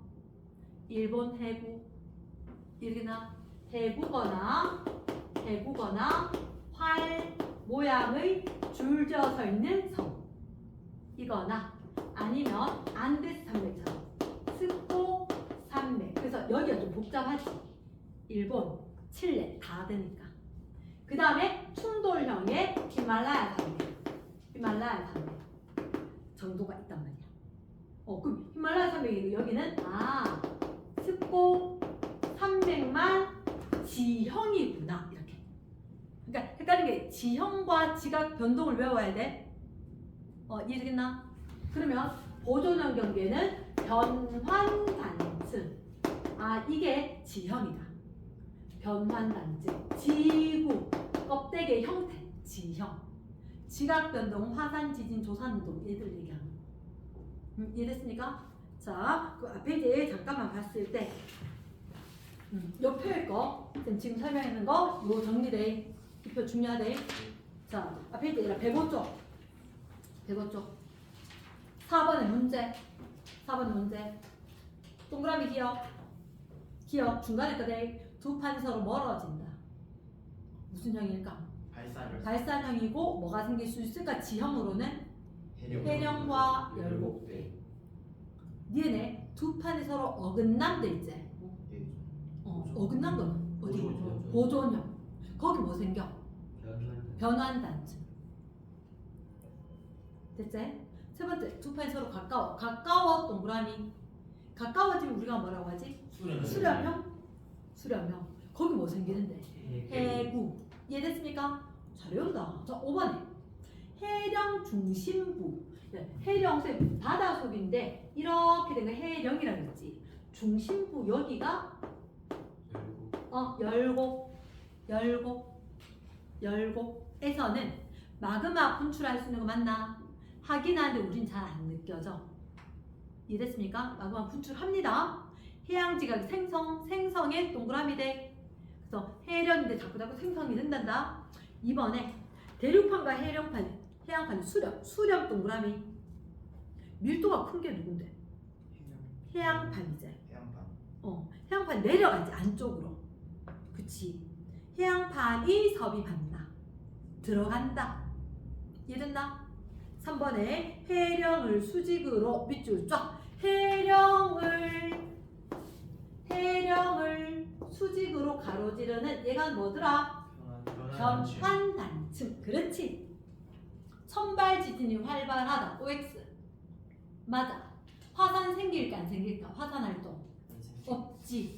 일본 해구, 이러나 해구거나 활 모양의 줄지어 서 있는 섬 이거나 아니면 안데스 산맥처럼 스코 산맥. 그래서 여기가 좀 복잡하지. 일본, 칠레 다 되니까. 그 다음에 충돌형의 히말라야 산맥 정도가 있단 말이야. 그럼 히말라야 산맥이 여기는 스코 산맥만 지형이구나 이렇게. 그러니까 헷갈리는 게 지형과 지각 변동을 외워야 돼. 이해되겠나? 그러면 보존형 경계는 변환단층. 이게 지형이다. 변환단층. 지구 껍데기의 형태. 지형. 지각 변동, 화산 지진, 조산운동 얘들 얘기하는 거. 이해됐습니까? 자, 그 앞에 이제 잠깐만 봤을 때 옆에 거 지금 설명했는 거 이거 정리돼. 이 표 중요하대. 자, 앞에 이제 105쪽 4번의 문제 동그라미 기억 기억 중간에 거대 두 판이 서로 멀어진다. 무슨 형일까? 발산형이고 뭐가 생길 수 있을까? 지형으로는 해령과 열곡대. 니네 두 판이 서로 어긋남돼 있지? 예. 어긋난 거는 어디? 보존형. 보존형. 거기 뭐 생겨? 변환단층. 됐지? 세 번째, 두 판이 서로 가까워. 가까워 동그라미. 가까워지면 우리가 뭐라고 하지? 수렴형? 수렴형. 거기 뭐 생기는데? 해구. 이해됐습니까? 잘 외운다. 자, 5번에 해령 중심부. 해령 바다속인데 이렇게 된 거 해령이라고 했지. 중심부 여기가 열곡에서는 마그마 분출할 수 있는 거 맞나? 하긴 하는데 우린 잘 안 느껴져. 이해됐습니까? 마그마 분출합니다. 해양지각 생성의 동그라미 대. 그래서 해령인데 자꾸 생성이 된단다. 이번에 대륙판과 해양판 수렴 동그라미. 밀도가 큰 게 누군데? 해양판이지. 해양판 내려가지 안쪽으로. 그치? 해양판이 섭이 받나? 들어간다. 이해됐나? 3번에 해령을 수직으로 밑줄 쫙. 해령을 수직으로 가로지르는 얘가 뭐더라? 변환단층. 그렇지. 천발 지진이 활발하다. OX. 맞아. 화산 생길까 안 생길까? 화산 활동 없지.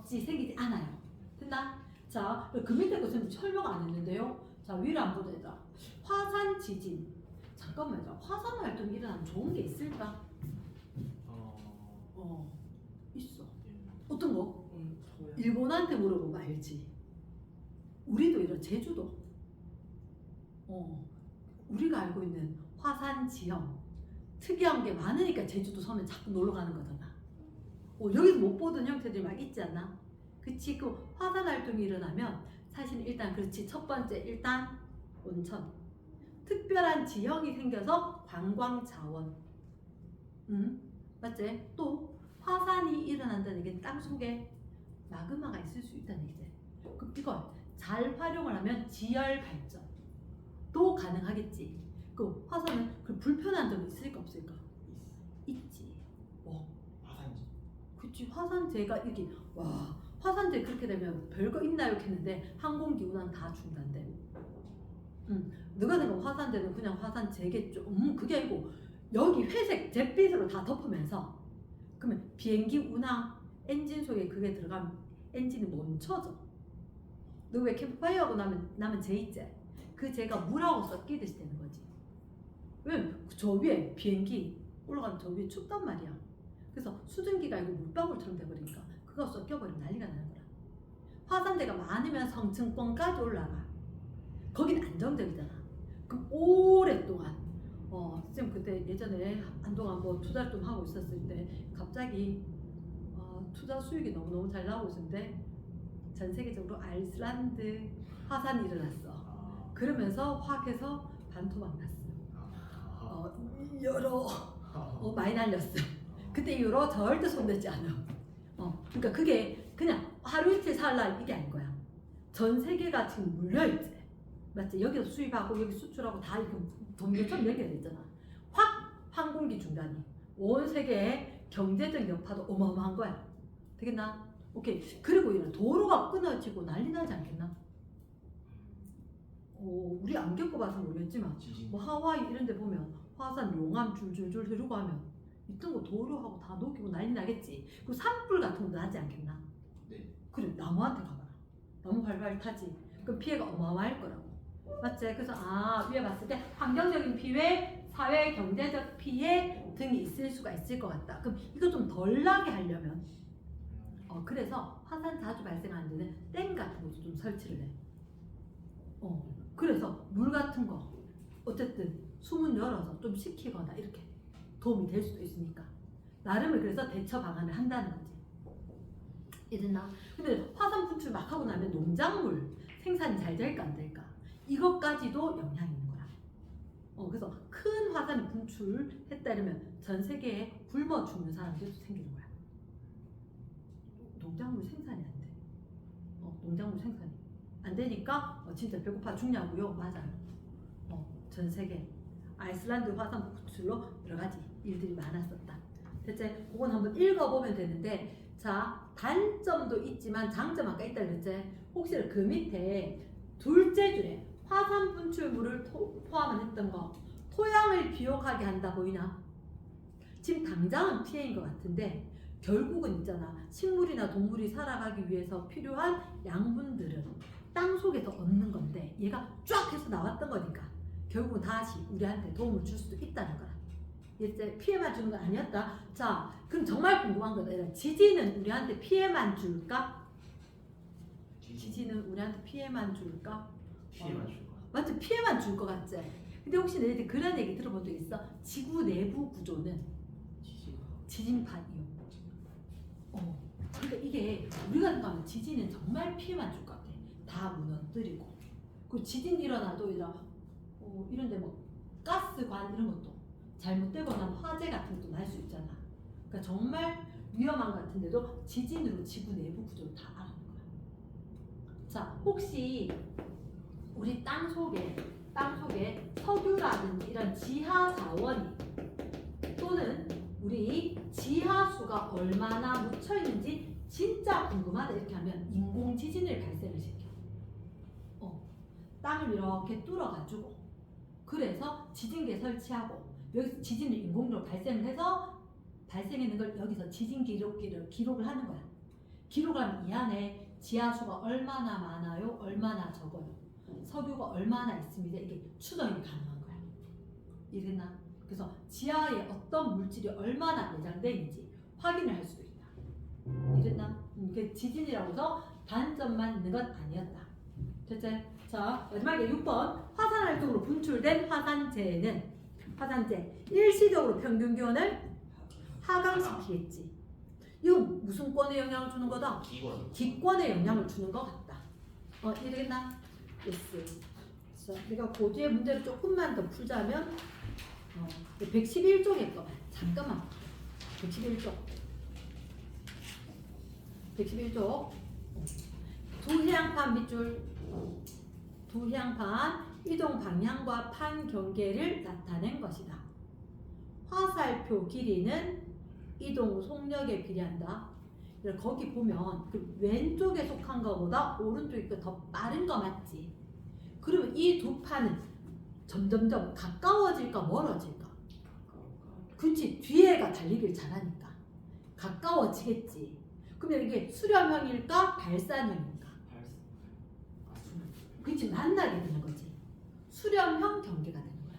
생기지 않아요. 됐나? 자, 그 밑에 거 지금 설명 안 했는데요. 자, 위로 안 보자 얘들아. 화산 지진. 잠깐만요. 화산 활동이 일어나면 좋은 게 있을까? 있어. 어떤 거? 일본한테 물어보면 알지. 우리도 이런 제주도. 우리가 알고 있는 화산 지형 특이한 게 많으니까 제주도 섬에 자꾸 놀러 가는 거잖아. 여기서 못 보던 형태들이 막 있지 않나? 그치? 그 화산 활동이 일어나면 사실 일단 그렇지. 첫 번째 일단 온천. 특별한 지형이 생겨서 관광 자원. 맞지? 또 화산이 일어난다는 게 땅속에 마그마가 있을 수 있다는 얘기지. 그럼 이걸 잘 활용을 하면 지열 발전도 가능하겠지. 그 화산은 그 불편한 점이 있을까 없을까? 있지. 그치. 화산재가 이렇게 화산재 그렇게 되면 별거 있나요? 했는데 항공기 운항 다 중단돼. 누가 생각하면 화산재는 그냥 화산재겠죠. 그게 아니고 여기 회색 잿빛으로 다 덮으면서 그러면 비행기 운항 엔진 속에 그게 들어가면 엔진이 멈춰져. 너 왜 캠프파이어하고 남은 재 있지? 그 재가 물하고 섞이듯이 되는 거지. 왜냐면 저 위에 비행기 올라가면 저 위에 춥단 말이야. 그래서 수증기가 아니고 물방울처럼 돼버리니까 그거 섞여버리면 난리가 나는 거야. 화산재가 많으면 성층권까지 올라가. 거긴 안정적이잖아. 그럼 오랫동안 쌤 그때 예전에 한동안 뭐 투자를 좀 하고 있었을 때 갑자기 투자 수익이 너무너무 잘 나오고 있었는데 전 세계적으로 아이슬란드 화산이 일어났어. 그러면서 화학에서 반토막 났어. 여러 많이 날렸어. 그때 이후로 절대 손대지 않아. 그러니까 그게 그냥 하루 이틀 살라 이게 아닌 거야. 전 세계가 지금 물려있지. 맞지? 여기서 수입하고 여기 수출하고 다 이렇게 동료처럼 연결돼 있잖아. 확 항공기 중단이 온 세계의 경제적 여파도 어마어마한 거야. 되겠나? 오케이. 그리고 이런 도로가 끊어지고 난리 나지 않겠나? 우리 안 겪어봐서 모르겠지만 뭐 하와이 이런 데 보면 화산 용암 줄줄줄 흐르고 하면 있던 거 도로하고 다 녹이고 난리 나겠지. 그리고 산불 같은 것도 나지 않겠나? 네. 그래, 나무한테 가봐라. 나무 활발 타지. 그럼 피해가 어마어마할 거라고. 맞지? 그래서 위에 봤을 때 환경적인 피해, 사회 경제적 피해 등이 있을 수가 있을 것 같다. 그럼 이거 좀 덜 나게 하려면 그래서 화산 자주 발생하는 데는 댐 같은 것도 좀 설치를 해. 그래서 물 같은 거 어쨌든 수문 열어서 좀 식히거나 이렇게 도움이 될 수도 있으니까 나름의 그래서 대처 방안을 한다는 거지. 이랬나? 근데 화산 분출 막 하고 나면 농작물 생산이 잘 될까 안 될까? 이것까지도 영향이 있는 거야. 그래서 큰 화산이 분출했다 이러면 전 세계에 굶어 죽는 사람들도 생기는 거야. 농작물 농작물 생산이 안 돼. 농작물 생산이 안 되니까 진짜 배고파 죽냐고요? 맞아요. 전 세계 아이슬란드 화산 폭출로 여러 가지 일들이 많았었다. 대체 그건 한번 읽어보면 되는데, 자 단점도 있지만 장점 아까 있다 그랬지? 혹시 그 밑에 둘째 줄에 화산 분출물을 포함을 했던 거, 토양을 비옥하게 한다 보이나? 지금 당장은 피해인 것 같은데 결국은 있잖아, 식물이나 동물이 살아가기 위해서 필요한 양분들은 땅 속에서 얻는 건데 얘가 쫙 해서 나왔던 거니까 결국은 다시 우리한테 도움을 줄 수도 있다는 거야. 이제 피해만 주는 건 아니었다. 자, 그럼 정말 궁금한 거다. 지진은 우리한테 피해만 줄까? 지진은 우리한테 피해만 줄까? 피해만 줄 거. 맞지? 피해만 줄 것 같지? 근데 혹시 너희들 그런 얘기 들어본 적 있어? 지구 내부 구조는 지진판이요. 그러니까 이게 우리가 생각하면 지진은 정말 피해만 줄 것 같아. 다 무너뜨리고. 그 지진 일어나도 이런데 뭐 가스관 이런 것도 잘못되거나 화재 같은 것도 날 수 있잖아. 그러니까 정말 위험한 것 같은데도 지진으로 지구 내부 구조를 다 알아낸 거야. 자, 혹시 우리 땅 속에 석유라든지 이런 지하 자원이 또는 우리 지하수가 얼마나 묻혀 있는지 진짜 궁금하다 이렇게 하면 인공 지진을 발생을 시켜. 땅을 이렇게 뚫어가지고 그래서 지진계 설치하고 여기서 지진을 인공적으로 발생해서 발생하는 걸 여기서 지진 기록을 하는 거야. 기록을 하면 이 안에 지하수가 얼마나 많아요, 얼마나 적어요, 석유가 얼마나 있습니다. 이게 추정이 가능한 거야. 이랬나? 그래서 지하에 어떤 물질이 얼마나 내장되어 있는지 확인을 할 수도 있다. 이랬나? 그 지진이라고 해서 단점만 있는 건 아니었다. 됐지? 자, 마지막에 6번 화산 활동으로 분출된 화산재 일시적으로 평균 기온을 하강시키겠지. 이건 무슨 권에 영향을 주는 거다? 기권에 영향을 주는 것 같다. 이해되겠나? 예스. 자, 내가 그 뒤에 문제를 조금만 더 풀자면 111쪽에 거 잠깐만. 111쪽 두 해양판 밑줄, 두 해양판 이동 방향과 판 경계를 나타낸 것이다. 화살표 길이는 이동 속력에 비례한다. 거기 보면 그 왼쪽에 속한 거보다 오른쪽이 더 빠른 거 맞지? 그러면 이 두 판은 점점점 가까워질까 멀어질까? 그치, 뒤에가 달리기를 잘하니까 가까워지겠지. 그러면 이게 수렴형일까 발산형일까? 그치, 만나게 되는 거지. 수렴형 경계가 되는 거야.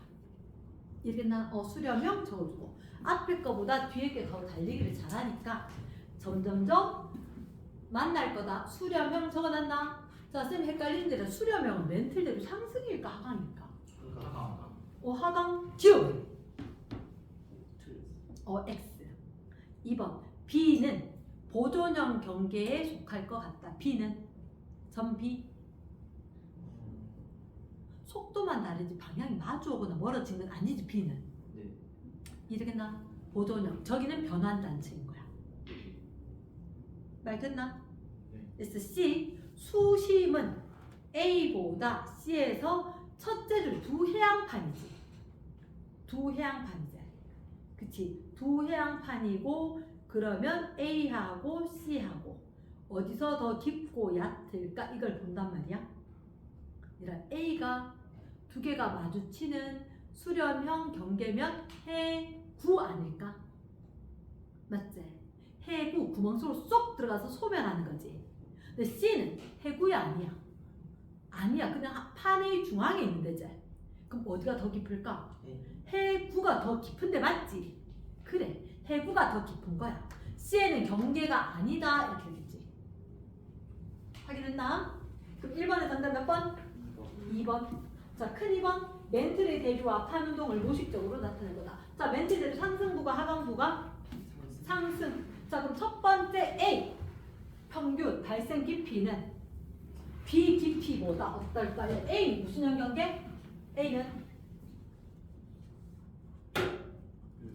이랬나? 수렴형 적어주고 앞에 거보다 뒤에 게 더 달리기를 잘하니까 점점점 만날 거다. 수렴형 적어놨나? 자, 쌤 헷갈리는 데는 수렴형은 멘틀대로 상승일까 하강일까? 하강 지우. X. 2번 B는 보존형 경계에 속할 것 같다. B는 전 B. 속도만 다르지 방향이 마주오거나 멀어지는 건 아니지. B는. 네. 이러겠나? 보존형. 저기는 변환단체인 거야. 말 됐나? 네. C. 수심은 A보다 C에서 첫째 줄 두 해양판이지. 두 해양판이지. 그치? 두 해양판이고 그러면 A하고 C하고 어디서 더 깊고 얕을까? 이걸 본단 말이야. 이런 A가 두 개가 마주치는 수렴형 경계면 해구 아닐까? 맞지? 해구 구멍 속으로 쏙 들어가서 소변하는 거지. 근데 C는 해구야 아니야? 아니야. 그냥 판의 중앙에 있는 데지. 그럼 어디가 더 깊을까? 해구가 더 깊은데 맞지? 그래, 해구가 더 깊은 거야. C에는 경계가 아니다 이렇게 되겠지. 확인했나? 그럼 1번의 정답 몇 번? 2번. 자, 큰 2번 멘틀의 대류와 판 운동을 모식적으로 나타낸 거다. 자, 멘틀 대류 상승부가 하강부가 상승. 자, 그럼 첫 번째 A 평균 발생 깊이는 B 깊이보다 어떨까요? A 무슨 형 경계? A는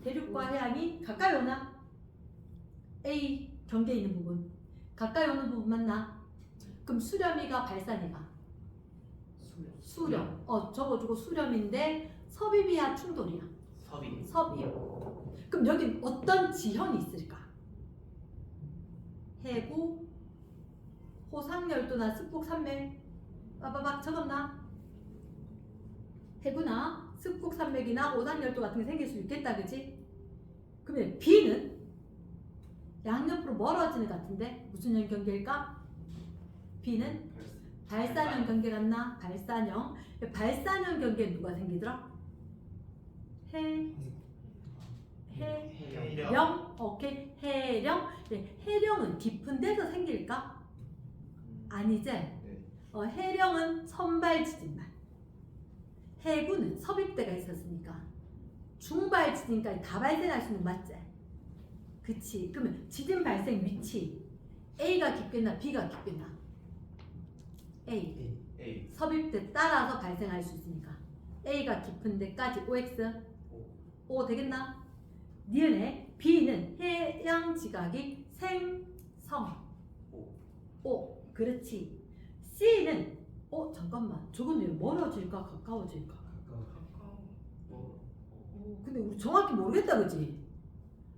대륙과 해양이 가까이 오나? A 경계에 있는 부분 가까이 오는 부분 맞나? 그럼 수렴이가 발산이가 수렴. 적어주고 수렴인데 섭입이야 충돌이야? 섭이. 섭입. 그럼 여기 어떤 지형이 있을까? 해구, 호상열도나 습곡산맥. 빠바박 적었나? 해구나 습곡산맥이나 호상열도 같은 게 생길 수 있겠다, 그지? 그러면 B는 양옆으로 멀어지는 것 같은데 무슨 형 경계일까? B는 발산형 경계 같나? 발산형. 발산형 경계는 누가 생기더라? 해령. 오케이. 해령. 해령은 깊은 데서 생길까? 아니지? 네. 해령은 선발 지진만. 해구는 섭입대가 있었으니까 중발 지진까지 다 발생할 수 있는 거 맞지? 그치. 그러면 지진 발생 위치 A가 깊겠나 B가 깊겠나? A. A. 섭입대 따라서 발생할 수 있으니까 A가 깊은 데까지 OX O 되겠나? 니은에 B는 해양 지각이 생성 O. 그렇지. C는 잠깐만 저건 왜 멀어질까 가까워질까? 근데 우리 정확히 모르겠다 그지?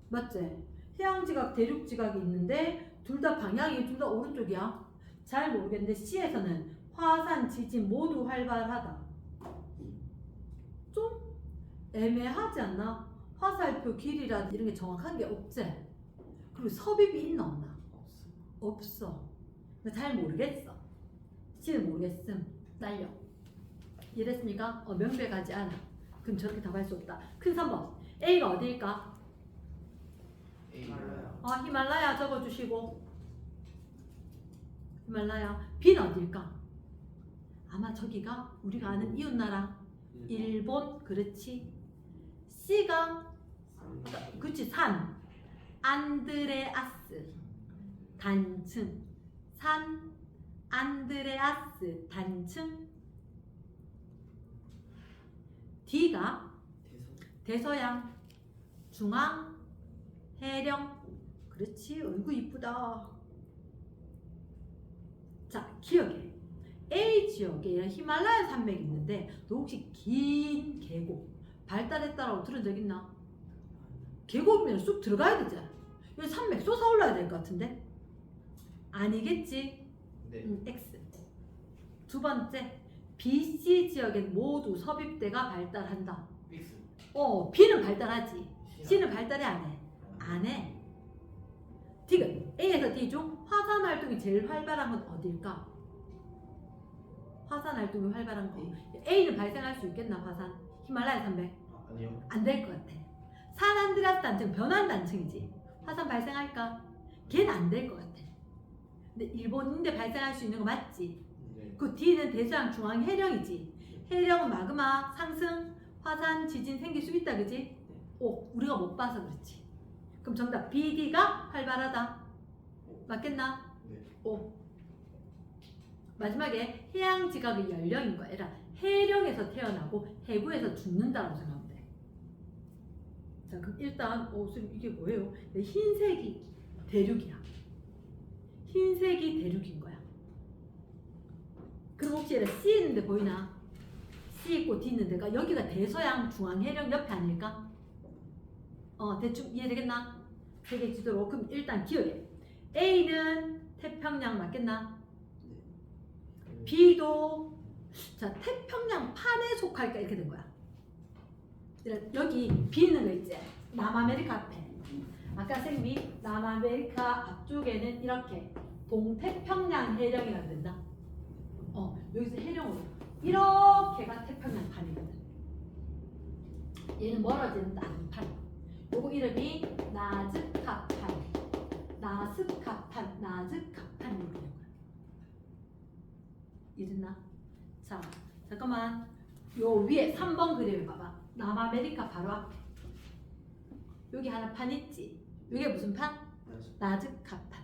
맞지? 해양 지각 대륙 지각이 있는데 둘 다 방향이 둘 다 오른쪽이야. 잘 모르겠는데 C에서는 화산 지진 모두 활발하다. 좀 애매하지 않나? 화살표 길이라 이런 게 정확한 게 없지? 그리고 섭입이 있나 없나? 없어. 잘 모르겠어. C는 모르겠음. 날려. 이해됐습니까? 명백하지 않아. 그럼 저렇게 답할 수 없다. 큰 3번. A가 어디일까? A. 히말라야 적어주시고. 히말라야. B는 어디일까? 아마 저기가 우리가 아는 이웃나라 일본. 그렇지. C가 그렇지. 산 안드레아스 단층. 산 안드레아스 단층. D가 대서양 중앙 해령. 그렇지. 어이구 이쁘다. 자 기억해. A 지역에 히말라야 산맥이 있는데 너 혹시 긴 계곡 발달했다라고 들은 적 있나? 계곡이면 쑥 들어가야 되잖아. 여기 산맥 솟아 올라야 될 것 같은데? 아니겠지? 네. X. 두 번째, BC 지역엔 모두 섭입대가 발달한다. 빅스. B는 발달하지. C는 발달해 안 해? 안 해. D는 A에서 D 중 화산 활동이 제일 활발한 건 어딜까? 화산 활동이 활발한 거. A는 발생할 수 있겠나 화산? 히말라야 산맥? 아니요. 안 될 것 같아. 산 안드레아스 단층 변환 단층이지. 화산 발생할까? 걔는 안 될 것 같아. 근데 일본인데 발생할 수 있는 거 맞지? 네. 그 D는 대서양 중앙 해령이지. 해령은 마그마 상승 화산 지진 생길 수 있다 그지? 우리가 못 봐서 그렇지. 그럼 정답 BD가 활발하다. 맞겠나? 네. 마지막에 해양 지각의 연령인 거 아니라 해령에서 태어나고 해구에서 죽는다고 생각하면 돼. 자 그럼 일단 선생님 이게 뭐예요? 흰색이 대륙이야. 흰색이 대륙인 거야. 그럼 혹시 얘가 C 있는데 보이나? C 있고 D 있는 데가 여기가 대서양 중앙해령 옆에 아닐까? 대충 이해되겠나? 세계 지도로. 그럼 일단 기억해. A는 태평양 맞겠나? B도 자 태평양 판에 속할까 이렇게 된 거야. 여기 B 있는 거 있지? 남아메리카 앞에. 아까 선생님이 남아메리카 앞쪽에는 이렇게 동태평양 해령이라고 된다. 여기서 해령으로 이렇게가 태평양 판이거든. 얘는 멀어지는 남판. 요거 이름이 나즈카판, 나스카판, 나즈카판 이렇게 된 거야. 이랬나? 자, 잠깐만. 요 위에 3번 그림을 봐봐. 남아메리카 바로 앞에. 여기 하나 판 있지? 이게 무슨 판? 나즈카판.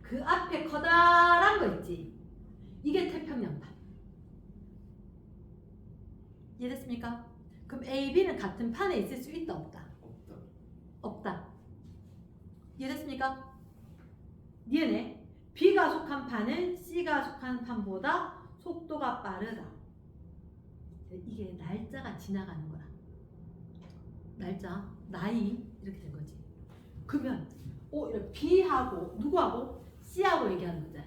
그 앞에 커다란 거 있지? 이게 태평양판. 이해됐습니까? 그럼 A, B는 같은 판에 있을 수 있다 없다? 없다. 없다. 이해됐습니까? 니은에 B가 속한 판은 C가 속한 판보다 속도가 빠르다. 이게 날짜가 지나가는 거야. 날짜, 나이 이렇게 된 거지. 그러면 이렇게 B하고 누구하고 C하고 얘기하는 거지.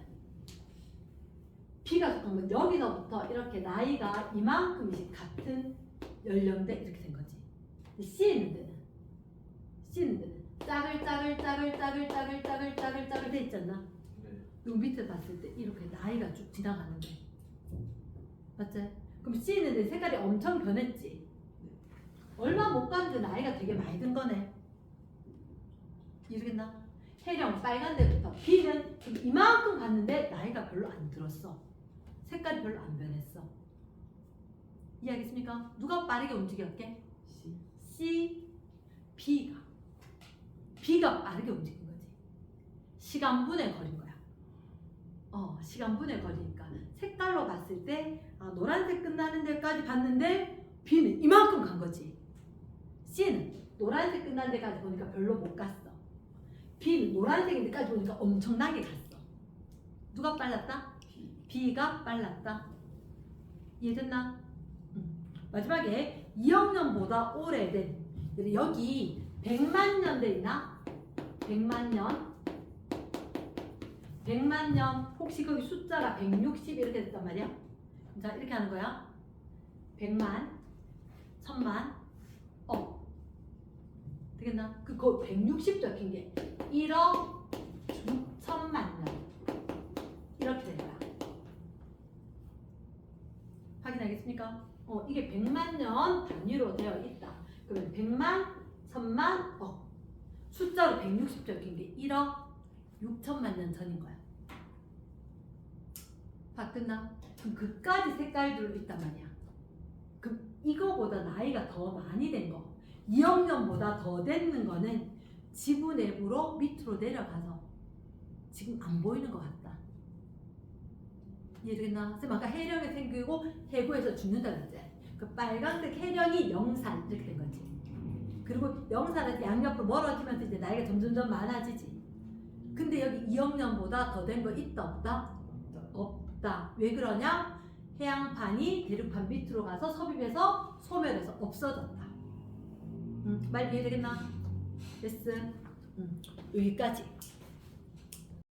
B가 속한 건 여기서부터 이렇게 나이가 이만큼씩 같은 연령대 이렇게 된 거지. C는 데는 짜글짜글 돼 있잖아. 네. 요 밑에 봤을 때 이렇게 나이가 쭉 지나가는데, 맞지? 그럼 C는 데 색깔이 엄청 변했지. 얼마 못 갔는데 나이가 되게 많이 든 거네. 이해되겠나? 해령 빨간 데부터 B는 이만큼 갔는데 나이가 별로 안 들었어. 색깔이 별로 안 변했어. 이해하겠습니까? 누가 빠르게 움직였게? C. B가 빠르게 움직인 거지. 시간분의 거리인 거야. 시간분의 거리니까 색깔로 봤을 때 노란색 끝나는 데까지 봤는데 B는 이만큼 간 거지. C는 노란색 끝나는 데까지 보니까 별로 못 갔어. B는 노란색 데까지 보니까 엄청나게 갔어. 누가 빨랐다? B가 빨랐다. 이해됐나? 마지막에 2억 년보다 오래된, 여기 100만 년 돼 있나? 100만 년 혹시 거기 숫자가 160 이렇게 됐단 말이야? 자, 이렇게 하는 거야. 100만, 1000만, 되겠나? 그 160 적힌 게 1억 6천만 년 이렇게 된 거야. 확인하겠습니까? 이게 100만 년 단위로 되어 있다. 그러면 100만, 1000만, 억. 숫자로 160 적힌 게 1억 6천만 년 전인 거야. 봤겠나? 그럼 그까지 색깔들로 있단 말이야. 그럼 이거보다 나이가 더 많이 된 거, 2억 년보다 더 되는 거는 지구 내부로 밑으로 내려가서 지금 안 보이는 것 같다. 이해되겠나? 쌤 아까 해령이 생기고 해구에서 죽는다 그랬지? 그 빨간색 해령이 영산 이렇게 된 거지. 그리고 영산은 양옆으로 멀어지면서 이제 나이가 점점점 많아지지. 근데 여기 2억 년보다 더 된 거 있다 없다? 없다. 왜 그러냐? 해양판이 대륙판 밑으로 가서 섭입해서 소멸해서 없어졌다. 말 이해되겠나? 됐어. 여기까지.